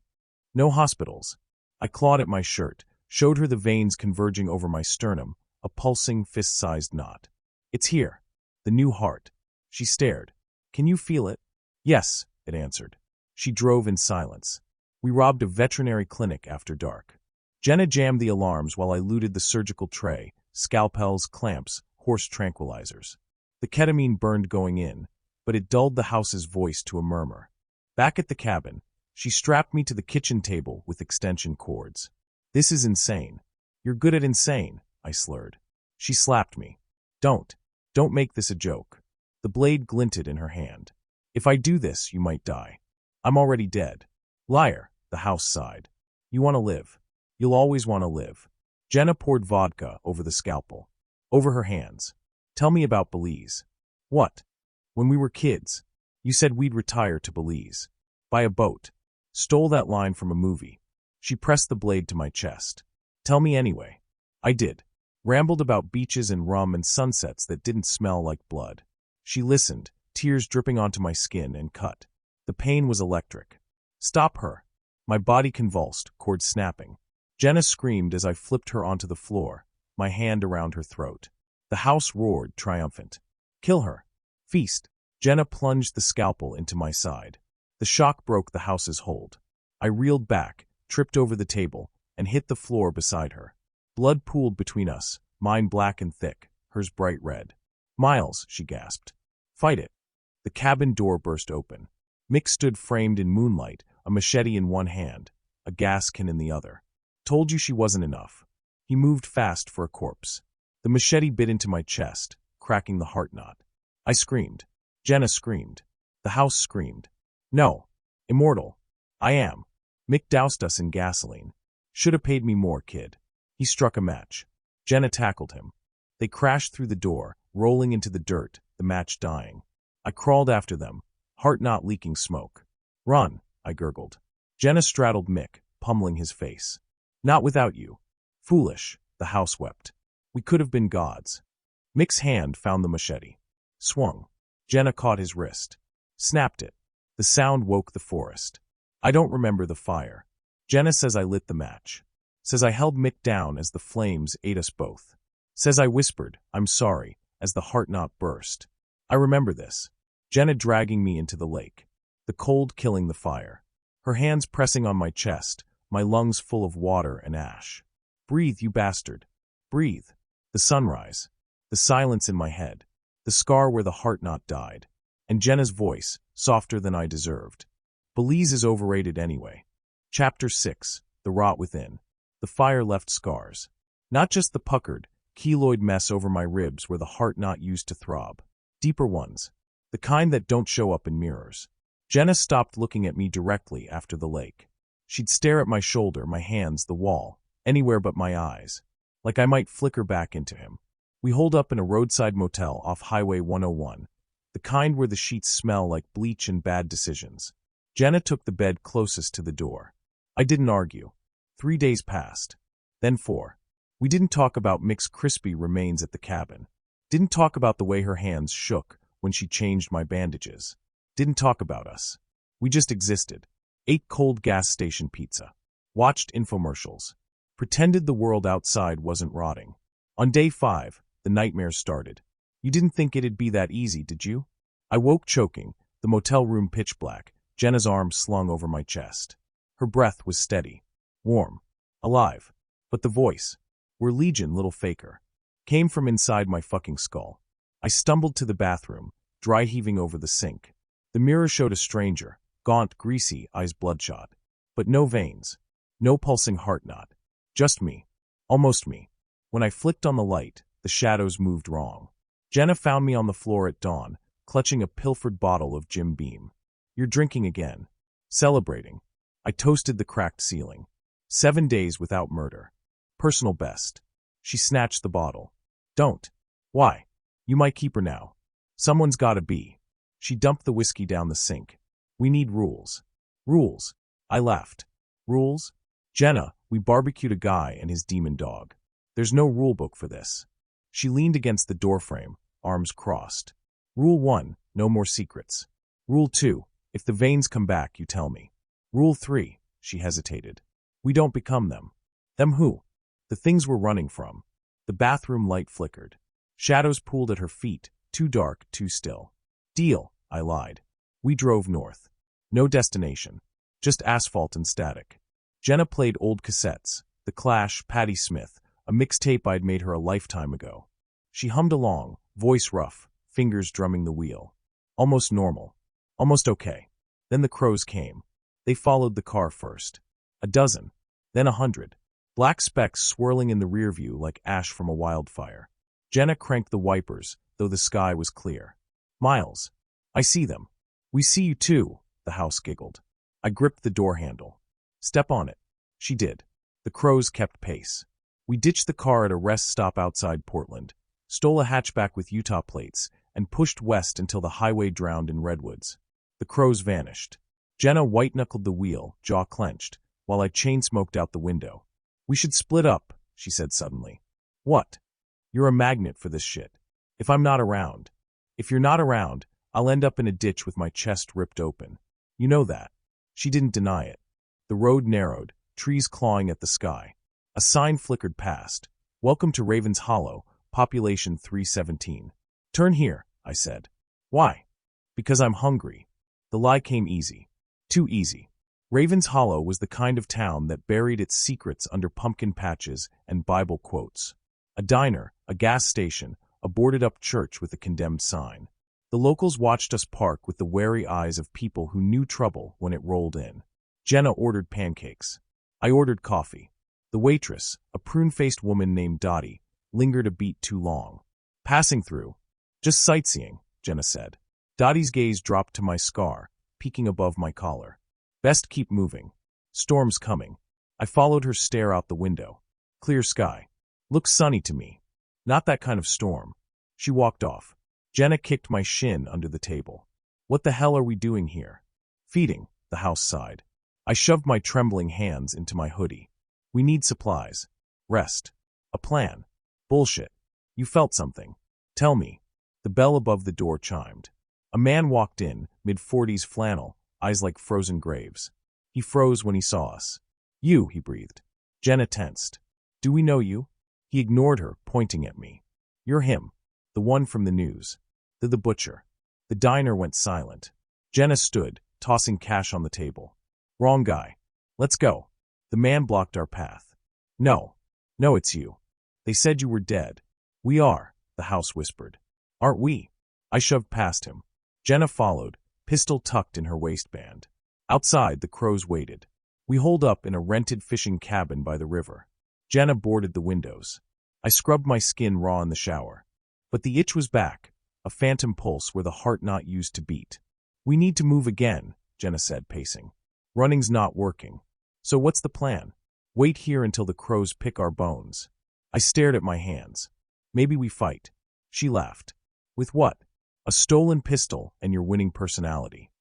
No hospitals. I clawed at my shirt, showed her the veins converging over my sternum, a pulsing, fist-sized knot. It's here. The new heart. She stared. Can you feel it? Yes, it answered. She drove in silence. We robbed a veterinary clinic after dark. Jenna jammed the alarms while I looted the surgical tray, scalpels, clamps, horse tranquilizers. The ketamine burned going in, but it dulled the house's voice to a murmur. Back at the cabin, she strapped me to the kitchen table with extension cords. This is insane. You're good at insane, I slurred. She slapped me. Don't make this a joke. The blade glinted in her hand. If I do this, you might die. I'm already dead. Liar, the house sighed. You want to live. You'll always want to live. Jenna poured vodka over the scalpel. Over her hands. Tell me about Belize. What? When we were kids, you said we'd retire to Belize. By a boat. Stole that line from a movie. She pressed the blade to my chest. Tell me anyway. I did. Rambled about beaches and rum and sunsets that didn't smell like blood. She listened, tears dripping onto my skin, and cut. The pain was electric. Stop her. My body convulsed, cord snapping. Jenna screamed as I flipped her onto the floor, my hand around her throat. The house roared, triumphant. Kill her. Feast. Jenna plunged the scalpel into my side. The shock broke the house's hold. I reeled back, tripped over the table, and hit the floor beside her. Blood pooled between us, mine black and thick, hers bright red. Miles, she gasped. Fight it. The cabin door burst open. Mick stood framed in moonlight, a machete in one hand, a gas can in the other. Told you she wasn't enough. He moved fast for a corpse. The machete bit into my chest, cracking the heart knot. I screamed. Jenna screamed. The house screamed. No. Immortal. I am. Mick doused us in gasoline. Should have paid me more, kid. He struck a match. Jenna tackled him. They crashed through the door, rolling into the dirt, the match dying. I crawled after them, heart knot leaking smoke. Run, I gurgled. Jenna straddled Mick, pummeling his face. Not without you. Foolish, the house wept. We could have been gods. Mick's hand found the machete. Swung. Jenna caught his wrist. Snapped it. The sound woke the forest. I don't remember the fire. Jenna says I lit the match. Says I held Mick down as the flames ate us both. Says I whispered, I'm sorry, as the heart knot burst. I remember this. Jenna dragging me into the lake. The cold killing the fire. Her hands pressing on my chest, my lungs full of water and ash. Breathe, you bastard. Breathe. The sunrise. The silence in my head. The scar where the heart knot died. And Jenna's voice, softer than I deserved. Belize is overrated anyway. Chapter 6. The Rot Within. The fire left scars. Not just the puckered, keloid mess over my ribs where the heart knot used to throb. Deeper ones. The kind that don't show up in mirrors. Jenna stopped looking at me directly after the lake. She'd stare at my shoulder, my hands, the wall, anywhere but my eyes. Like I might flicker back into him. We holed up in a roadside motel off Highway 101. The kind where the sheets smell like bleach and bad decisions. Jenna took the bed closest to the door. I didn't argue. 3 days passed. Then 4. We didn't talk about Mick's crispy remains at the cabin. Didn't talk about the way her hands shook when she changed my bandages. Didn't talk about us. We just existed. Ate cold gas station pizza. Watched infomercials. Pretended the world outside wasn't rotting. On day 5, the nightmares started. You didn't think it'd be that easy, did you? I woke choking, the motel room pitch black, Jenna's arm slung over my chest. Her breath was steady, warm, alive. But the voice, we're legion, little faker, came from inside my fucking skull. I stumbled to the bathroom, dry heaving over the sink. The mirror showed a stranger, gaunt, greasy, eyes bloodshot. But no veins, no pulsing heart knot. Just me. Almost me. When I flicked on the light, the shadows moved wrong. Jenna found me on the floor at dawn, clutching a pilfered bottle of Jim Beam. You're drinking again. Celebrating. I toasted the cracked ceiling. 7 days without murder. Personal best. She snatched the bottle. Don't. Why? You might keep her now. Someone's gotta be. She dumped the whiskey down the sink. We need rules. Rules. I laughed. Rules? Jenna, we barbecued a guy and his demon dog. There's no rulebook for this. She leaned against the doorframe, arms crossed. Rule 1, no more secrets. Rule 2, if the veins come back, you tell me. Rule 3, she hesitated. We don't become them. Them who? The things we're running from. The bathroom light flickered. Shadows pooled at her feet, too dark, too still. Deal, I lied. We drove north. No destination. Just asphalt and static. Jenna played old cassettes, The Clash, Patti Smith, a mixtape I'd made her a lifetime ago. She hummed along, voice rough, fingers drumming the wheel. Almost normal. Almost okay. Then the crows came. They followed the car first. A dozen. Then 100. Black specks swirling in the rear view like ash from a wildfire. Jenna cranked the wipers, though the sky was clear. Miles. I see them. We see you too, the house giggled. I gripped the door handle. Step on it. She did. The crows kept pace. We ditched the car at a rest stop outside Portland, stole a hatchback with Utah plates, and pushed west until the highway drowned in redwoods. The crows vanished. Jenna white-knuckled the wheel, jaw clenched, while I chain-smoked out the window. We should split up, she said suddenly. What? You're a magnet for this shit. If I'm not around. If you're not around, I'll end up in a ditch with my chest ripped open. You know that. She didn't deny it. The road narrowed, trees clawing at the sky. A sign flickered past. Welcome to Ravens Hollow, population 317. Turn here, I said. Why? Because I'm hungry. The lie came easy. Too easy. Ravens Hollow was the kind of town that buried its secrets under pumpkin patches and Bible quotes. A diner, a gas station, a boarded-up church with a condemned sign. The locals watched us park with the wary eyes of people who knew trouble when it rolled in. Jenna ordered pancakes. I ordered coffee. The waitress, a prune-faced woman named Dottie, lingered a beat too long. Passing through. Just sightseeing, Jenna said. Dottie's gaze dropped to my scar, peeking above my collar. Best keep moving. Storm's coming. I followed her stare out the window. Clear sky. Looks sunny to me. Not that kind of storm. She walked off. Jenna kicked my shin under the table. What the hell are we doing here? Feeding, the house sighed. I shoved my trembling hands into my hoodie. We need supplies. Rest. A plan. Bullshit. You felt something. Tell me. The bell above the door chimed. A man walked in, mid-40s flannel, eyes like frozen graves. He froze when he saw us. You, he breathed. Jenna tensed. Do we know you? He ignored her, pointing at me. You're him. The one from the news. The butcher. The diner went silent. Jenna stood, tossing cash on the table. Wrong guy. Let's go. The man blocked our path. No. No, it's you. They said you were dead. We are, the house whispered. Aren't we? I shoved past him. Jenna followed, pistol tucked in her waistband. Outside, the crows waited. We holed up in a rented fishing cabin by the river. Jenna boarded the windows. I scrubbed my skin raw in the shower. But the itch was back, a phantom pulse where the heart not used to beat. We need to move again, Jenna said, pacing. Running's not working. So what's the plan? Wait here until the crows pick our bones. I stared at my hands. Maybe we fight. She laughed. With what? A stolen pistol and your winning personality.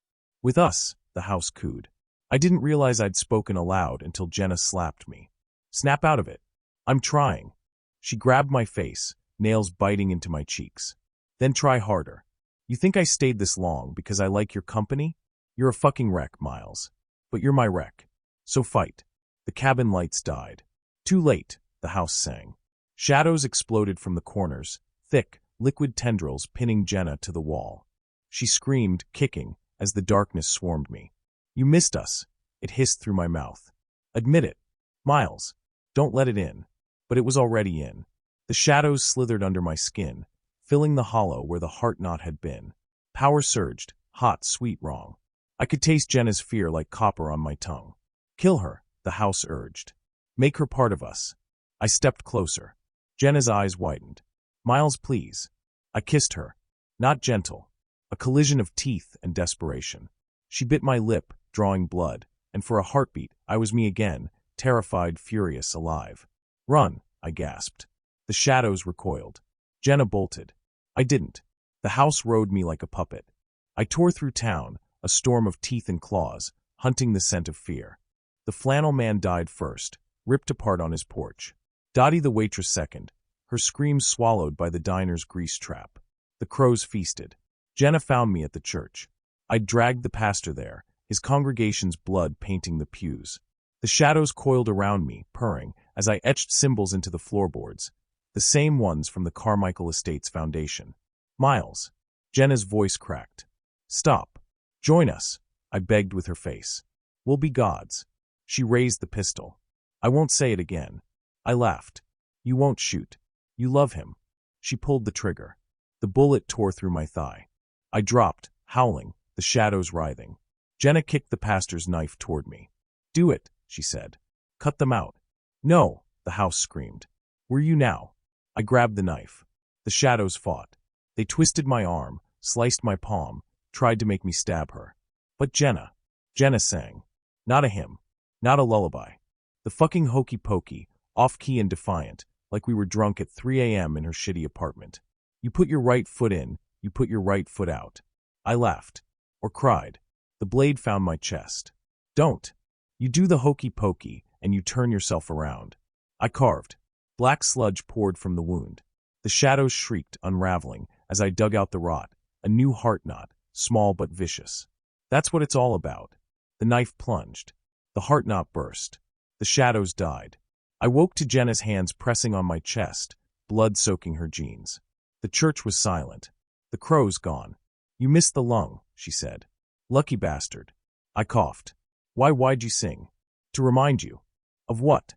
With us, the house cooed. I didn't realize I'd spoken aloud until Jenna slapped me. Snap out of it. I'm trying. She grabbed my face, nails biting into my cheeks. Then try harder. You think I stayed this long because I like your company? You're a fucking wreck, Miles. But you're my wreck. So fight. The cabin lights died. Too late, the house sang. Shadows exploded from the corners, thick, liquid tendrils pinning Jenna to the wall. She screamed, kicking, as the darkness swarmed me. You missed us, it hissed through my mouth. Admit it. Miles. Don't let it in. But it was already in. The shadows slithered under my skin, filling the hollow where the heart knot had been. Power surged, hot, sweet, wrong. I could taste Jenna's fear like copper on my tongue. Kill her, the house urged. Make her part of us. I stepped closer. Jenna's eyes widened. Miles, please. I kissed her. Not gentle. A collision of teeth and desperation. She bit my lip, drawing blood, and for a heartbeat, I was me again, terrified, furious, alive. "Run," I gasped. The shadows recoiled. Jenna bolted. I didn't. The house rode me like a puppet. I tore through town, a storm of teeth and claws, hunting the scent of fear. The flannel man died first, ripped apart on his porch. Dottie the waitress second, her screams swallowed by the diner's grease trap. The crows feasted. Jenna found me at the church. I dragged the pastor there, his congregation's blood painting the pews. The shadows coiled around me, purring, as I etched symbols into the floorboards, the same ones from the Carmichael estate's foundation. "Miles." Jenna's voice cracked. "Stop. Join us," I begged with her face. "We'll be gods." She raised the pistol. "I won't say it again." I laughed. "You won't shoot. You love him." She pulled the trigger. The bullet tore through my thigh. I dropped, howling, the shadows writhing. Jenna kicked the pastor's knife toward me. "Do it," she said. "Cut them out." "No," the house screamed. "Were you now?" I grabbed the knife. The shadows fought. They twisted my arm, sliced my palm, tried to make me stab her. But Jenna sang. Not a hymn. Not a lullaby. The fucking hokey pokey, off-key and defiant, like we were drunk at 3 a.m. in her shitty apartment. "You put your right foot in, you put your right foot out." I laughed. Or cried. The blade found my chest. "Don't. You do the hokey pokey, and you turn yourself around." I carved. Black sludge poured from the wound. The shadows shrieked, unraveling, as I dug out the rot, a new heart knot, small but vicious. That's what it's all about. The knife plunged. The heart knot burst. The shadows died. I woke to Jenna's hands pressing on my chest, blood soaking her jeans. The church was silent. The crows gone. "You missed the lung," she said. "Lucky bastard." I coughed. Why'd you sing?" "To remind you." "Of what?"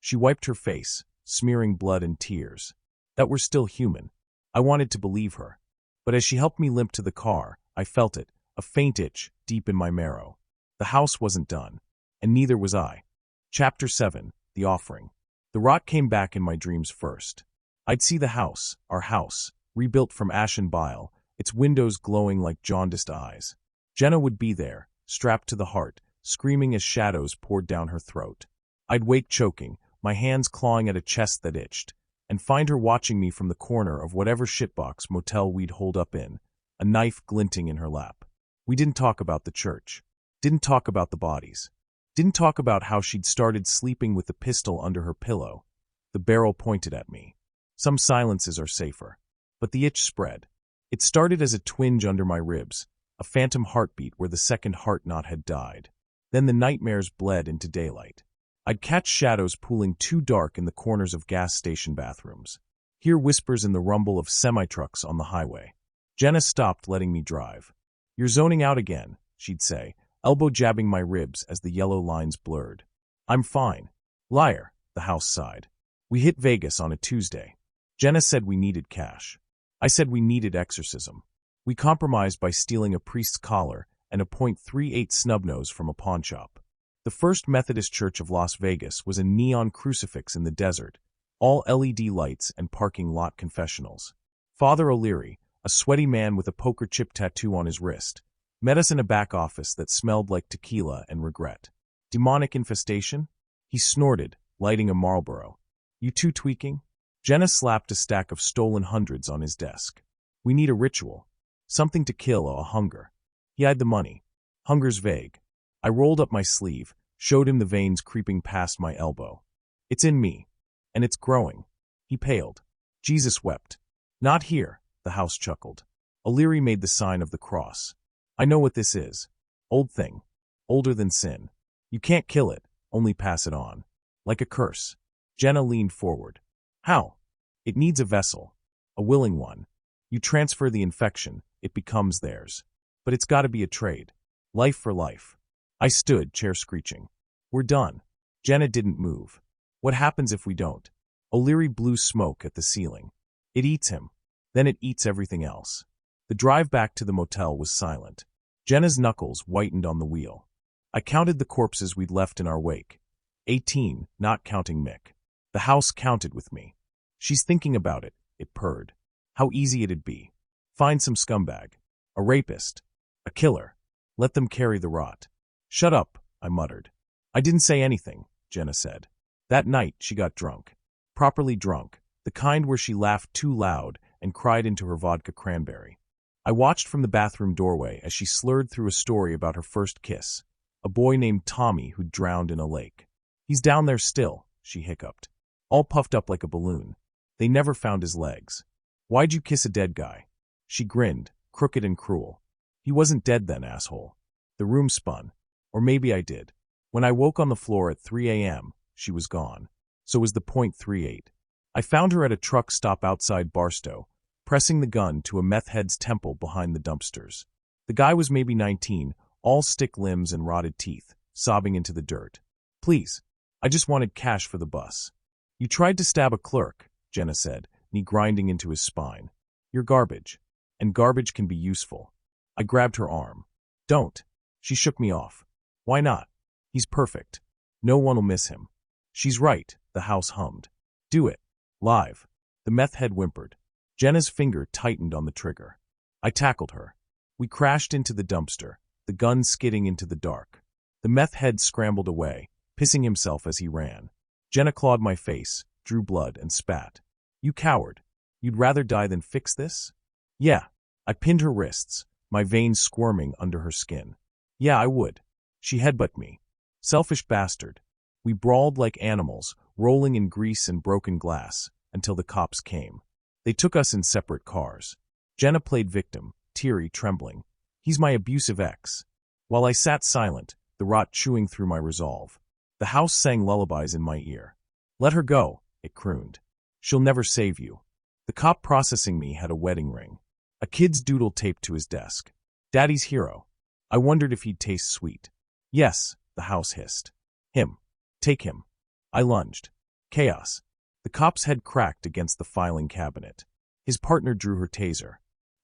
She wiped her face, smearing blood and tears. That we're still human. I wanted to believe her. But as she helped me limp to the car, I felt it, a faint itch, deep in my marrow. The house wasn't done. And neither was I. Chapter 7, The Offering. The rot came back in my dreams first. I'd see the house, our house, rebuilt from ash and bile, its windows glowing like jaundiced eyes. Jenna would be there, strapped to the heart, screaming as shadows poured down her throat. I'd wake choking, my hands clawing at a chest that itched, and find her watching me from the corner of whatever shitbox motel we'd holed up in, a knife glinting in her lap. We didn't talk about the church. Didn't talk about the bodies. Didn't talk about how she'd started sleeping with the pistol under her pillow, the barrel pointed at me. Some silences are safer. But the itch spread. It started as a twinge under my ribs, a phantom heartbeat where the second heart knot had died. Then the nightmares bled into daylight. I'd catch shadows pooling too dark in the corners of gas station bathrooms. Hear whispers in the rumble of semi-trucks on the highway. Jenna stopped letting me drive. "You're zoning out again," she'd say, elbow jabbing my ribs as the yellow lines blurred. "I'm fine." "Liar," the house sighed. "We hit Vegas on a Tuesday. Jenna said we needed cash. I said we needed exorcism. We compromised by stealing a priest's collar and a .38 snubnose from a pawnshop. The First Methodist Church of Las Vegas was a neon crucifix in the desert, all LED lights and parking lot confessionals. Father O'Leary, a sweaty man with a poker chip tattoo on his wrist, met us in a back office that smelled like tequila and regret. "Demonic infestation?" He snorted, lighting a Marlboro. "You two tweaking?" Jenna slapped a stack of stolen hundreds on his desk. "We need a ritual. Something to kill a hunger." He eyed the money. "Hunger's vague." I rolled up my sleeve, showed him the veins creeping past my elbow. "It's in me. And it's growing." He paled. Jesus wept. "Not here," the house chuckled. O'Leary made the sign of the cross. "I know what this is. Old thing. Older than sin. You can't kill it, only pass it on. Like a curse." Jenna leaned forward. "How?" "It needs a vessel. A willing one. You transfer the infection, it becomes theirs. But it's gotta be a trade. Life for life." I stood, chair screeching. "We're done." Jenna didn't move. "What happens if we don't?" O'Leary blew smoke at the ceiling. "It eats him. Then it eats everything else." The drive back to the motel was silent. Jenna's knuckles whitened on the wheel. I counted the corpses we'd left in our wake. 18, not counting Mick. The house counted with me. "She's thinking about it," it purred. "How easy it'd be. Find some scumbag. A rapist. A killer. Let them carry the rot." "Shut up," I muttered. I didn't say anything, Jenna said. That night, she got drunk. Properly drunk, the kind where she laughed too loud and cried into her vodka cranberry. I watched from the bathroom doorway as she slurred through a story about her first kiss, a boy named Tommy who'd drowned in a lake. He's down there still, she hiccuped, all puffed up like a balloon. They never found his legs. Why'd you kiss a dead guy? She grinned, crooked and cruel. He wasn't dead then, asshole. The room spun. Or maybe I did. When I woke on the floor at 3 a.m., she was gone. So was the .38. I found her at a truck stop outside Barstow, pressing the gun to a meth head's temple behind the dumpsters. The guy was maybe 19, all stick limbs and rotted teeth, sobbing into the dirt. Please, I just wanted cash for the bus. You tried to stab a clerk, Jenna said, knee grinding into his spine. You're garbage. And garbage can be useful. I grabbed her arm. Don't. She shook me off. Why not? He's perfect. No one will miss him. She's right, the house hummed. Do it. Live. The meth head whimpered. Jenna's finger tightened on the trigger. I tackled her. We crashed into the dumpster, the gun skidding into the dark. The meth head scrambled away, pissing himself as he ran. Jenna clawed my face, drew blood, and spat. You coward. You'd rather die than fix this? Yeah. I pinned her wrists, my veins squirming under her skin. Yeah, I would. She headbutted me. Selfish bastard. We brawled like animals, rolling in grease and broken glass, until the cops came. They took us in separate cars. Jenna played victim, teary, trembling. He's my abusive ex. While I sat silent, the rot chewing through my resolve. The house sang lullabies in my ear. Let her go, it crooned. She'll never save you. The cop processing me had a wedding ring. A kid's doodle taped to his desk. Daddy's hero. I wondered if he'd taste sweet. Yes, the house hissed. Him. Take him. I lunged. Chaos. The cop's head cracked against the filing cabinet. His partner drew her taser.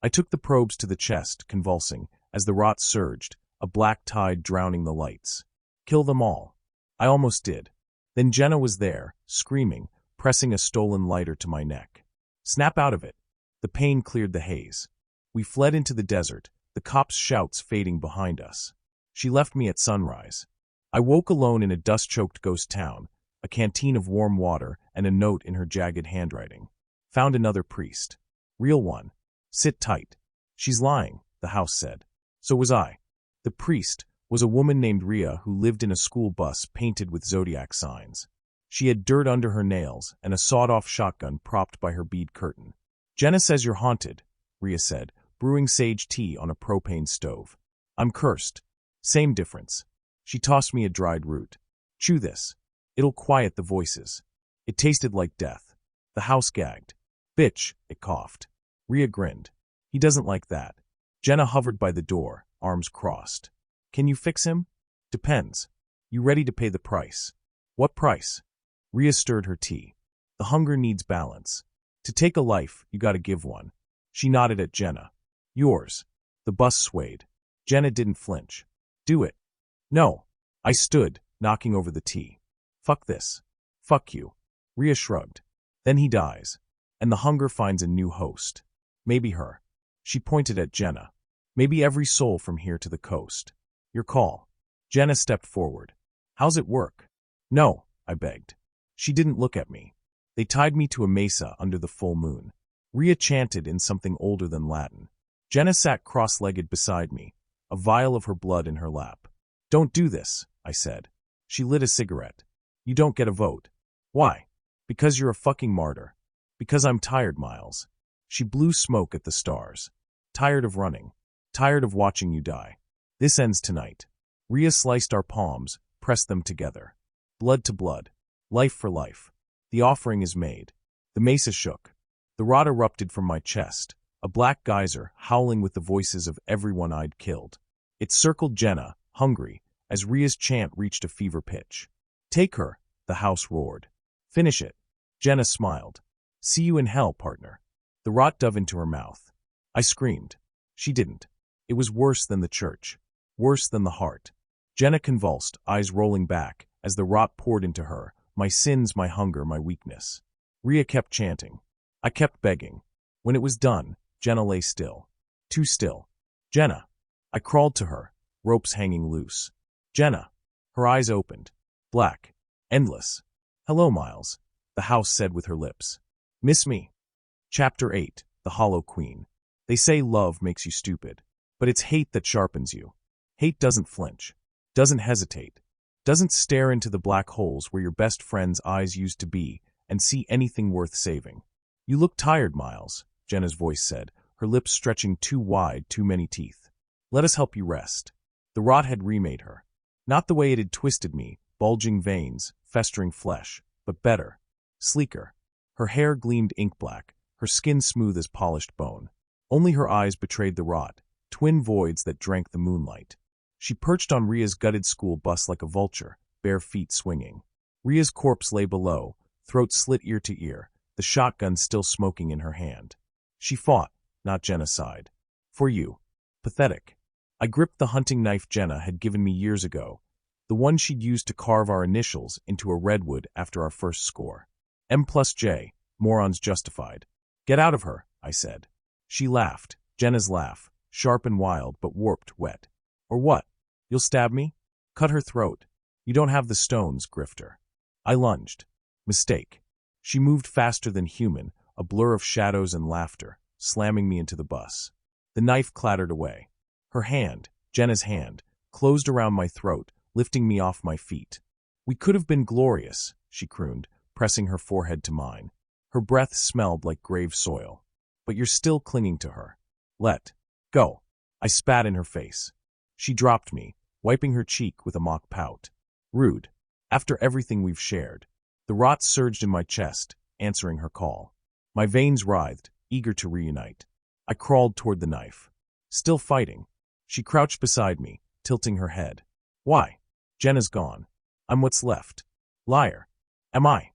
I took the probes to the chest, convulsing, as the rot surged, a black tide drowning the lights. Kill them all. I almost did. Then Jenna was there, screaming, pressing a stolen lighter to my neck. Snap out of it. The pain cleared the haze. We fled into the desert, the cops' shouts fading behind us. She left me at sunrise. I woke alone in a dust-choked ghost town, a canteen of warm water and a note in her jagged handwriting. Found another priest. Real one. Sit tight. She's lying, the house said. So was I. The priest was a woman named Rhea who lived in a school bus painted with zodiac signs. She had dirt under her nails and a sawed-off shotgun propped by her bead curtain. Jenna says you're haunted, Rhea said, brewing sage tea on a propane stove. I'm cursed. Same difference. She tossed me a dried root. Chew this. It'll quiet the voices. It tasted like death. The house gagged. Bitch, it coughed. Rhea grinned. He doesn't like that. Jenna hovered by the door, arms crossed. Can you fix him? Depends. You ready to pay the price? What price? Rhea stirred her tea. The hunger needs balance. To take a life, you gotta give one. She nodded at Jenna. Yours. The bus swayed. Jenna didn't flinch. Do it. No. I stood, knocking over the tea. Fuck this. Fuck you. Rhea shrugged. Then he dies. And the hunger finds a new host. Maybe her. She pointed at Jenna. Maybe every soul from here to the coast. Your call. Jenna stepped forward. How's it work? No, I begged. She didn't look at me. They tied me to a mesa under the full moon. Rhea chanted in something older than Latin. Jenna sat cross-legged beside me, a vial of her blood in her lap. Don't do this, I said. She lit a cigarette. You don't get a vote. Why? Because you're a fucking martyr. Because I'm tired, Miles. She blew smoke at the stars. Tired of running. Tired of watching you die. This ends tonight. Rhea sliced our palms, pressed them together. Blood to blood. Life for life. The offering is made. The mesa shook. The rot erupted from my chest, a black geyser howling with the voices of everyone I'd killed. It circled Jenna, hungry, as Rhea's chant reached a fever pitch. Take her, the house roared. Finish it. Jenna smiled. See you in hell, partner. The rot dove into her mouth. I screamed. She didn't. It was worse than the church. Worse than the heart. Jenna convulsed, eyes rolling back, as the rot poured into her. My sins, my hunger, my weakness. Rhea kept chanting. I kept begging. When it was done, Jenna lay still. Too still. Jenna. I crawled to her, ropes hanging loose. Jenna. Her eyes opened. Black. Endless. Hello, Miles, the house said with her lips. Miss me? Chapter 8, The Hollow Queen. They say love makes you stupid, but it's hate that sharpens you. Hate doesn't flinch, doesn't hesitate, doesn't stare into the black holes where your best friend's eyes used to be and see anything worth saving. You look tired, Miles, Jenna's voice said, her lips stretching too wide, too many teeth. Let us help you rest. The rot had remade her. Not the way it had twisted me, bulging veins, festering flesh, but better, sleeker. Her hair gleamed ink black, her skin smooth as polished bone. Only her eyes betrayed the rot, twin voids that drank the moonlight. She perched on Ria's gutted school bus like a vulture, bare feet swinging. Ria's corpse lay below, throat slit ear to ear, the shotgun still smoking in her hand. She fought, not genocide. For you. Pathetic. I gripped the hunting knife Jenna had given me years ago, the one she'd used to carve our initials into a redwood after our first score. M+J, morons justified. Get out of her, I said. She laughed, Jenna's laugh, sharp and wild but warped wet. Or what? You'll stab me? Cut her throat. You don't have the stones, grifter. I lunged. Mistake. She moved faster than human, a blur of shadows and laughter, slamming me into the bus. The knife clattered away. Her hand, Jenna's hand, closed around my throat, lifting me off my feet. We could have been glorious, she crooned, pressing her forehead to mine. Her breath smelled like grave soil. But you're still clinging to her. Let go. I spat in her face. She dropped me, wiping her cheek with a mock pout. Rude. After everything we've shared. The rot surged in my chest, answering her call. My veins writhed, eager to reunite. I crawled toward the knife. Still fighting. She crouched beside me, tilting her head. Why? Jenna's gone. I'm what's left. Liar. Am I?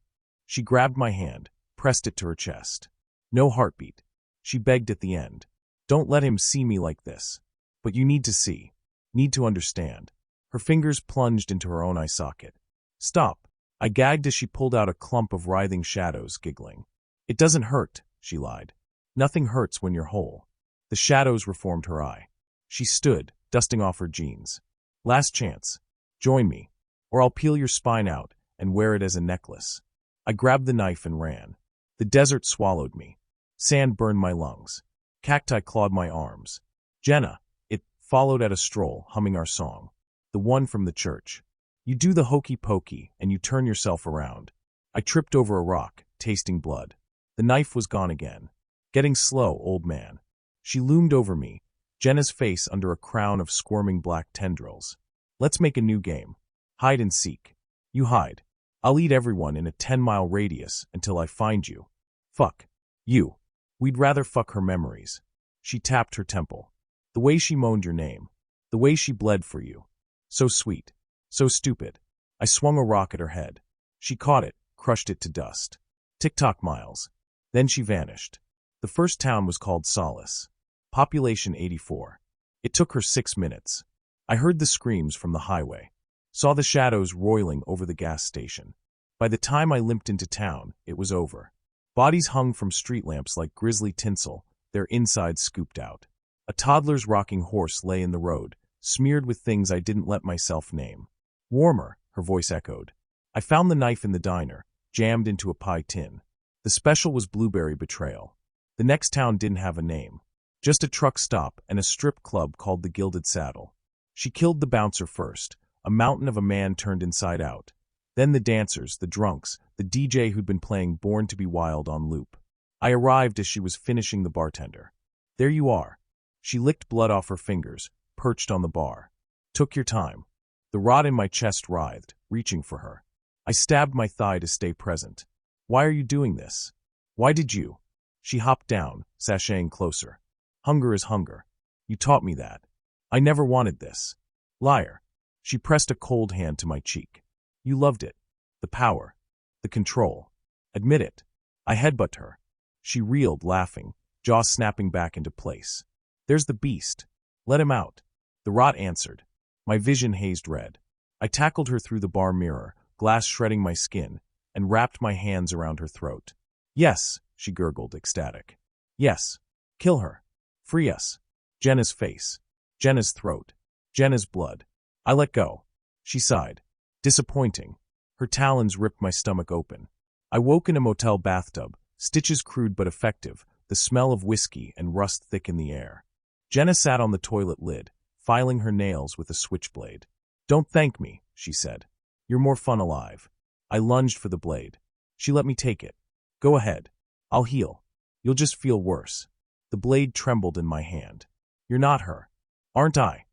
She grabbed my hand, pressed it to her chest. No heartbeat. She begged at the end. Don't let him see me like this. But you need to see. Need to understand. Her fingers plunged into her own eye socket. Stop. I gagged as she pulled out a clump of writhing shadows, giggling. It doesn't hurt, she lied. Nothing hurts when you're whole. The shadows reformed her eye. She stood, dusting off her jeans. Last chance. Join me, or I'll peel your spine out and wear it as a necklace. I grabbed the knife and ran. The desert swallowed me. Sand burned my lungs. Cacti clawed my arms. Jenna, it followed at a stroll, humming our song. The one from the church. You do the hokey pokey and you turn yourself around. I tripped over a rock, tasting blood. The knife was gone again. Getting slow, old man. She loomed over me, Jenna's face under a crown of squirming black tendrils. Let's make a new game. Hide and seek. You hide. I'll eat everyone in a 10-mile radius until I find you. Fuck. You. We'd rather fuck her memories. She tapped her temple. The way she moaned your name. The way she bled for you. So sweet. So stupid. I swung a rock at her head. She caught it, crushed it to dust. Tick-tock, Miles. Then she vanished. The first town was called Solace. Population 84. It took her 6 minutes. I heard the screams from the highway. Saw the shadows roiling over the gas station. By the time I limped into town, it was over. Bodies hung from street lamps like grisly tinsel, their insides scooped out. A toddler's rocking horse lay in the road, smeared with things I didn't let myself name. Warmer, her voice echoed. I found the knife in the diner, jammed into a pie tin. The special was blueberry betrayal. The next town didn't have a name. Just a truck stop and a strip club called the Gilded Saddle. She killed the bouncer first, a mountain of a man turned inside out. Then the dancers, the drunks, the DJ who'd been playing Born to be Wild on loop. I arrived as she was finishing the bartender. There you are. She licked blood off her fingers, perched on the bar. Took your time. The rod in my chest writhed, reaching for her. I stabbed my thigh to stay present. Why are you doing this? Why did you? She hopped down, sashaying closer. Hunger is hunger. You taught me that. I never wanted this. Liar. She pressed a cold hand to my cheek. You loved it. The power. The control. Admit it. I headbutt her. She reeled, laughing, jaw snapping back into place. There's the beast. Let him out. The rot answered. My vision hazed red. I tackled her through the bar mirror, glass shredding my skin, and wrapped my hands around her throat. Yes, she gurgled, ecstatic. Yes. Kill her. Free us. Jenna's face. Jenna's throat. Jenna's blood. I let go. She sighed. Disappointing. Her talons ripped my stomach open. I woke in a motel bathtub, stitches crude but effective, the smell of whiskey and rust thick in the air. Jenna sat on the toilet lid, filing her nails with a switchblade. "Don't thank me," she said. "You're more fun alive." I lunged for the blade. She let me take it. "Go ahead. I'll heal. You'll just feel worse." The blade trembled in my hand. "You're not her." "Aren't I?"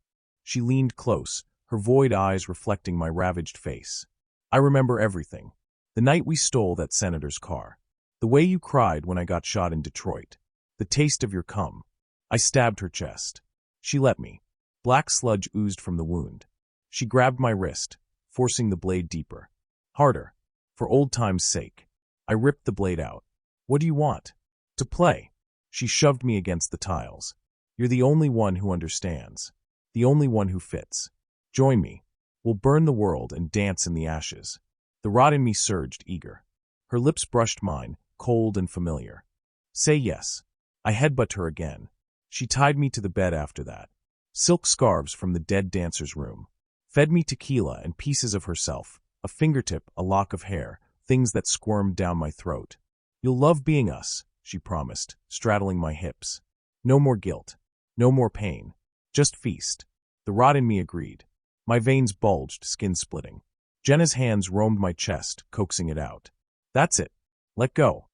She leaned close, her void eyes reflecting my ravaged face. "I remember everything. The night we stole that senator's car. The way you cried when I got shot in Detroit. The taste of your cum." I stabbed her chest. She let me. Black sludge oozed from the wound. She grabbed my wrist, forcing the blade deeper. "Harder. For old time's sake." I ripped the blade out. "What do you want?" "To play." She shoved me against the tiles. "You're the only one who understands. The only one who fits. Join me. We'll burn the world and dance in the ashes." The rot in me surged, eager. Her lips brushed mine, cold and familiar. "Say yes." I headbutt her again. She tied me to the bed after that. Silk scarves from the dead dancer's room. Fed me tequila and pieces of herself, a fingertip, a lock of hair, things that squirmed down my throat. "You'll love being us," she promised, straddling my hips. "No more guilt. No more pain. Just feast." The rot in me agreed. My veins bulged, skin splitting. Jenna's hands roamed my chest, coaxing it out. "That's it. Let go."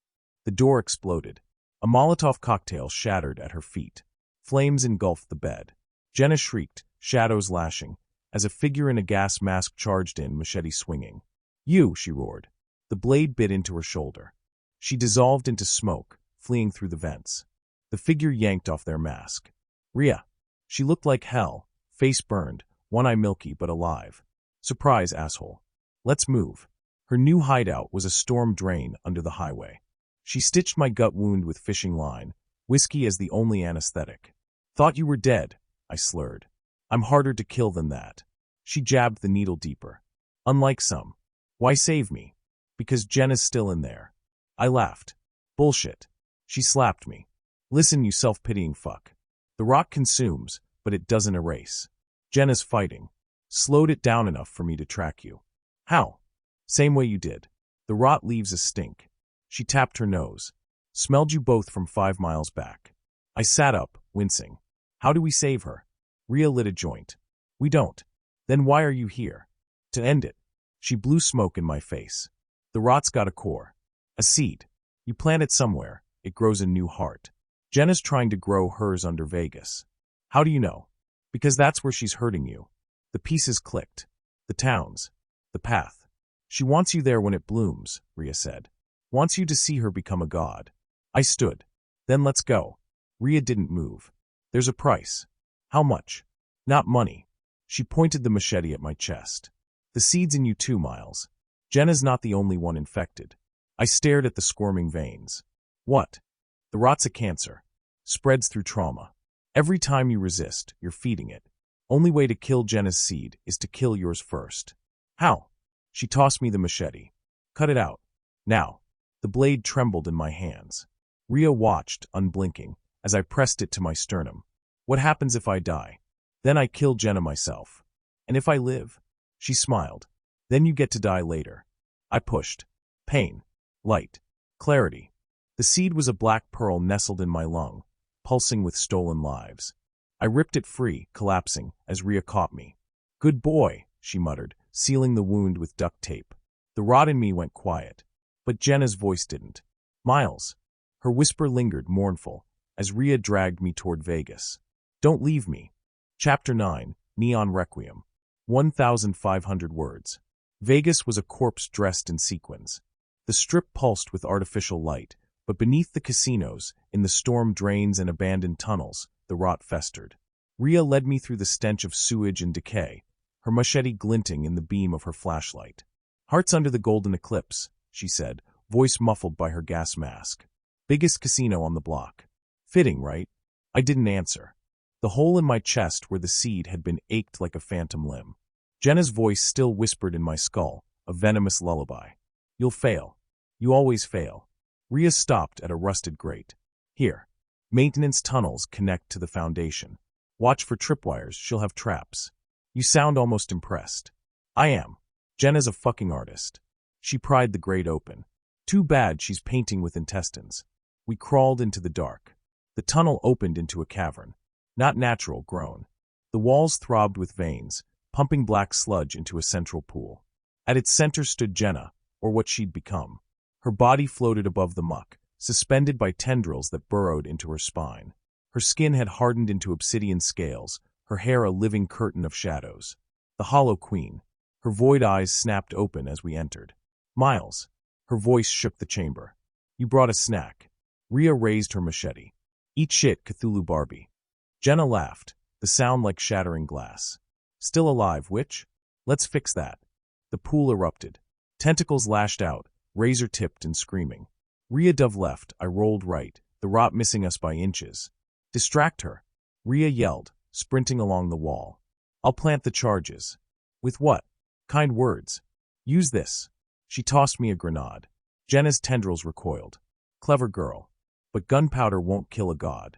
The door exploded. A Molotov cocktail shattered at her feet. Flames engulfed the bed. Jenna shrieked, shadows lashing, as a figure in a gas mask charged in, machete swinging. "You!" she roared. The blade bit into her shoulder. She dissolved into smoke, fleeing through the vents. The figure yanked off their mask. "Rhea." She looked like hell, face burned, one eye milky but alive. "Surprise, asshole. Let's move." Her new hideout was a storm drain under the highway. She stitched my gut wound with fishing line, whiskey as the only anesthetic. "Thought you were dead," I slurred. "I'm harder to kill than that." She jabbed the needle deeper. "Unlike some." "Why save me?" "Because Jenna's still in there." I laughed. "Bullshit." She slapped me. "Listen, you self-pitying fuck. The rock consumes, but it doesn't erase. Jenna's fighting. Slowed it down enough for me to track you." "How?" "Same way you did. The rot leaves a stink." She tapped her nose. "Smelled you both from 5 miles back." I sat up, wincing. "How do we save her?" Rhea lit a joint. "We don't." "Then why are you here?" "To end it." She blew smoke in my face. "The rot's got a core. A seed. You plant it somewhere, it grows a new heart. Jenna's trying to grow hers under Vegas." "How do you know?" "Because that's where she's hurting you." The pieces clicked. The towns. The path. "She wants you there when it blooms," Rhea said. "Wants you to see her become a god." I stood. "Then let's go." Rhea didn't move. "There's a price." "How much?" "Not money." She pointed the machete at my chest. "The seed's in you too, Miles. Jenna's not the only one infected." I stared at the squirming veins. "What?" "The rot's a cancer. Spreads through trauma. Every time you resist, you're feeding it. Only way to kill Jenna's seed is to kill yours first." "How?" She tossed me the machete. "Cut it out. Now." The blade trembled in my hands. Rhea watched, unblinking, as I pressed it to my sternum. "What happens if I die?" "Then I kill Jenna myself." "And if I live?" She smiled. "Then you get to die later." I pushed. Pain. Light. Clarity. The seed was a black pearl nestled in my lung, pulsing with stolen lives. I ripped it free, collapsing, as Rhea caught me. "Good boy," she muttered, sealing the wound with duct tape. The rot in me went quiet. But Jenna's voice didn't. "Miles." Her whisper lingered, mournful, as Rhea dragged me toward Vegas. "Don't leave me." Chapter 9, Neon Requiem. 1,500 words. Vegas was a corpse dressed in sequins. The strip pulsed with artificial light, but beneath the casinos, in the storm drains and abandoned tunnels, the rot festered. Rhea led me through the stench of sewage and decay, her machete glinting in the beam of her flashlight. "Hearts under the golden eclipse," she said, voice muffled by her gas mask. "Biggest casino on the block." Fitting, right? I didn't answer. The hole in my chest where the seed had been ached like a phantom limb. Jenna's voice still whispered in my skull, a venomous lullaby. "You'll fail. You always fail." Rhea stopped at a rusted grate. "Here. Maintenance tunnels connect to the foundation. Watch for tripwires, she'll have traps." "You sound almost impressed." "I am. Jenna's a fucking artist. She pried the grate open. Too bad she's painting with intestines. We crawled into the dark. The tunnel opened into a cavern. Not natural, grown. The walls throbbed with veins, pumping black sludge into a central pool. At its center stood Jenna, or what she'd become. Her body floated above the muck, suspended by tendrils that burrowed into her spine. Her skin had hardened into obsidian scales, her hair a living curtain of shadows. The Hollow Queen. Her void eyes snapped open as we entered. Miles. Her voice shook the chamber. You brought a snack. Rhea raised her machete. Eat shit, Cthulhu Barbie. Jenna laughed, the sound like shattering glass. Still alive, witch? Let's fix that. The pool erupted. Tentacles lashed out, razor-tipped and screaming. Rhea dove left, I rolled right, the rot missing us by inches. Distract her. Rhea yelled, sprinting along the wall. I'll plant the charges. With what? Kind words. Use this. She tossed me a grenade. Jenna's tendrils recoiled. Clever girl. But gunpowder won't kill a god.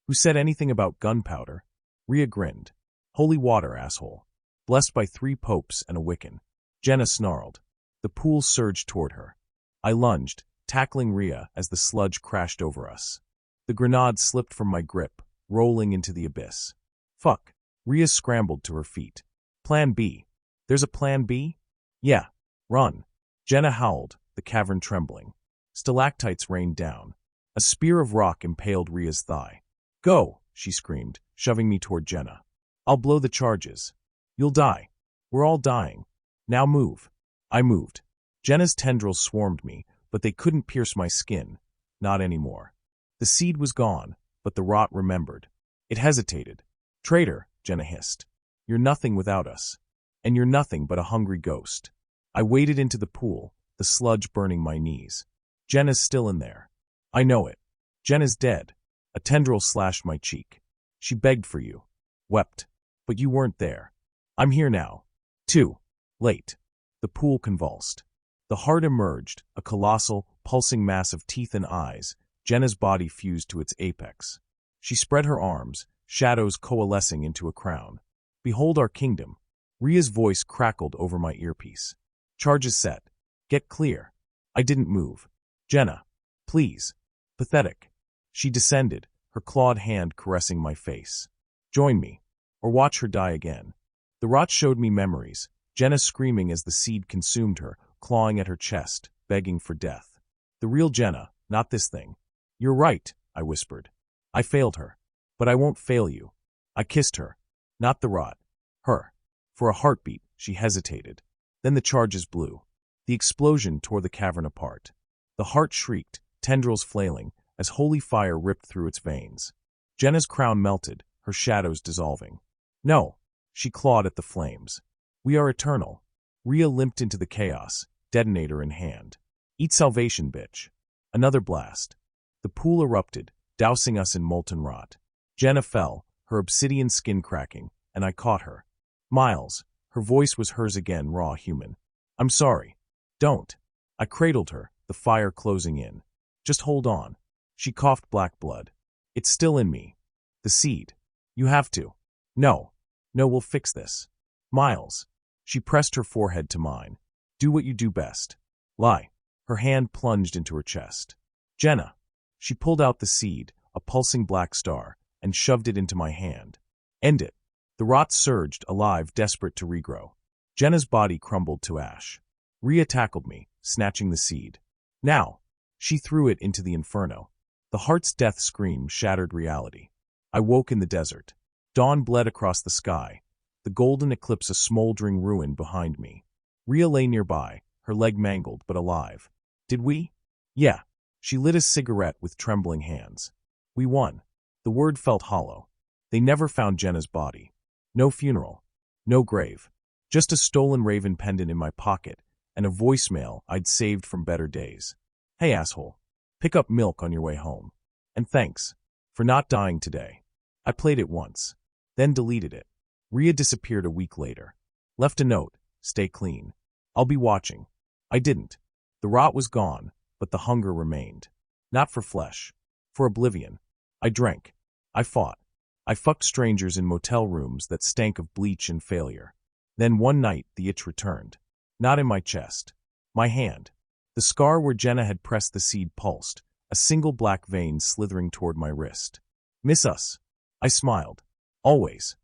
Who said anything about gunpowder? Rhea grinned. Holy water, asshole. Blessed by 3 popes and a Wiccan. Jenna snarled. The pool surged toward her. I lunged, tackling Rhea as the sludge crashed over us. The grenade slipped from my grip, rolling into the abyss. Fuck. Rhea scrambled to her feet. Plan B. There's a plan B? Yeah. Run. Jenna howled, the cavern trembling. Stalactites rained down. A spear of rock impaled Rhea's thigh. Go, she screamed, shoving me toward Jenna. I'll blow the charges. You'll die. We're all dying. Now move. I moved. Jenna's tendrils swarmed me, but they couldn't pierce my skin. Not anymore. The seed was gone, but the rot remembered. It hesitated. Traitor, Jenna hissed. You're nothing without us. And you're nothing but a hungry ghost. I waded into the pool, the sludge burning my knees. Jenna's still in there. I know it. Jenna's dead. A tendril slashed my cheek. She begged for you. Wept. But you weren't there. I'm here now. Too late. The pool convulsed. The heart emerged, a colossal, pulsing mass of teeth and eyes. Jenna's body fused to its apex. She spread her arms, shadows coalescing into a crown. Behold our kingdom. Rhea's voice crackled over my earpiece. Charges set. Get clear. I didn't move. Jenna. Please. Pathetic. She descended, her clawed hand caressing my face. Join me. Or watch her die again. The rot showed me memories, Jenna screaming as the seed consumed her, clawing at her chest, begging for death. The real Jenna, not this thing. You're right, I whispered. I failed her. But I won't fail you. I kissed her. Not the rot. Her. For a heartbeat, she hesitated. Then the charges blew. The explosion tore the cavern apart. The heart shrieked, tendrils flailing, as holy fire ripped through its veins. Jenna's crown melted, her shadows dissolving. No, she clawed at the flames. We are eternal. Rhea limped into the chaos, detonator in hand. Eat salvation, bitch. Another blast. The pool erupted, dousing us in molten rot. Jenna fell, her obsidian skin cracking, and I caught her. Miles. Her voice was hers again, raw human. I'm sorry. Don't. I cradled her, the fire closing in. Just hold on. She coughed black blood. It's still in me. The seed. You have to. No. No, we'll fix this. Miles. She pressed her forehead to mine. Do what you do best. Lie. Her hand plunged into her chest. Jenna. She pulled out the seed, a pulsing black star, and shoved it into my hand. End it. The rot surged, alive, desperate to regrow. Jenna's body crumbled to ash. Rhea tackled me, snatching the seed. Now. She threw it into the inferno. The heart's death scream shattered reality. I woke in the desert. Dawn bled across the sky. The golden eclipse a smoldering ruin behind me. Rhea lay nearby, her leg mangled but alive. Did we? Yeah. She lit a cigarette with trembling hands. We won. The word felt hollow. They never found Jenna's body. No funeral. No grave. Just a stolen raven pendant in my pocket and a voicemail I'd saved from better days. Hey, asshole. Pick up milk on your way home. And thanks for not dying today. I played it once, then deleted it. Rhea disappeared a week later. Left a note, stay clean. I'll be watching. I didn't. The rot was gone, but the hunger remained. Not for flesh. For oblivion. I drank. I fought. I fucked strangers in motel rooms that stank of bleach and failure. Then one night the itch returned. Not in my chest. My hand. The scar where Jenna had pressed the seed pulsed, a single black vein slithering toward my wrist. Miss us. I smiled. Always.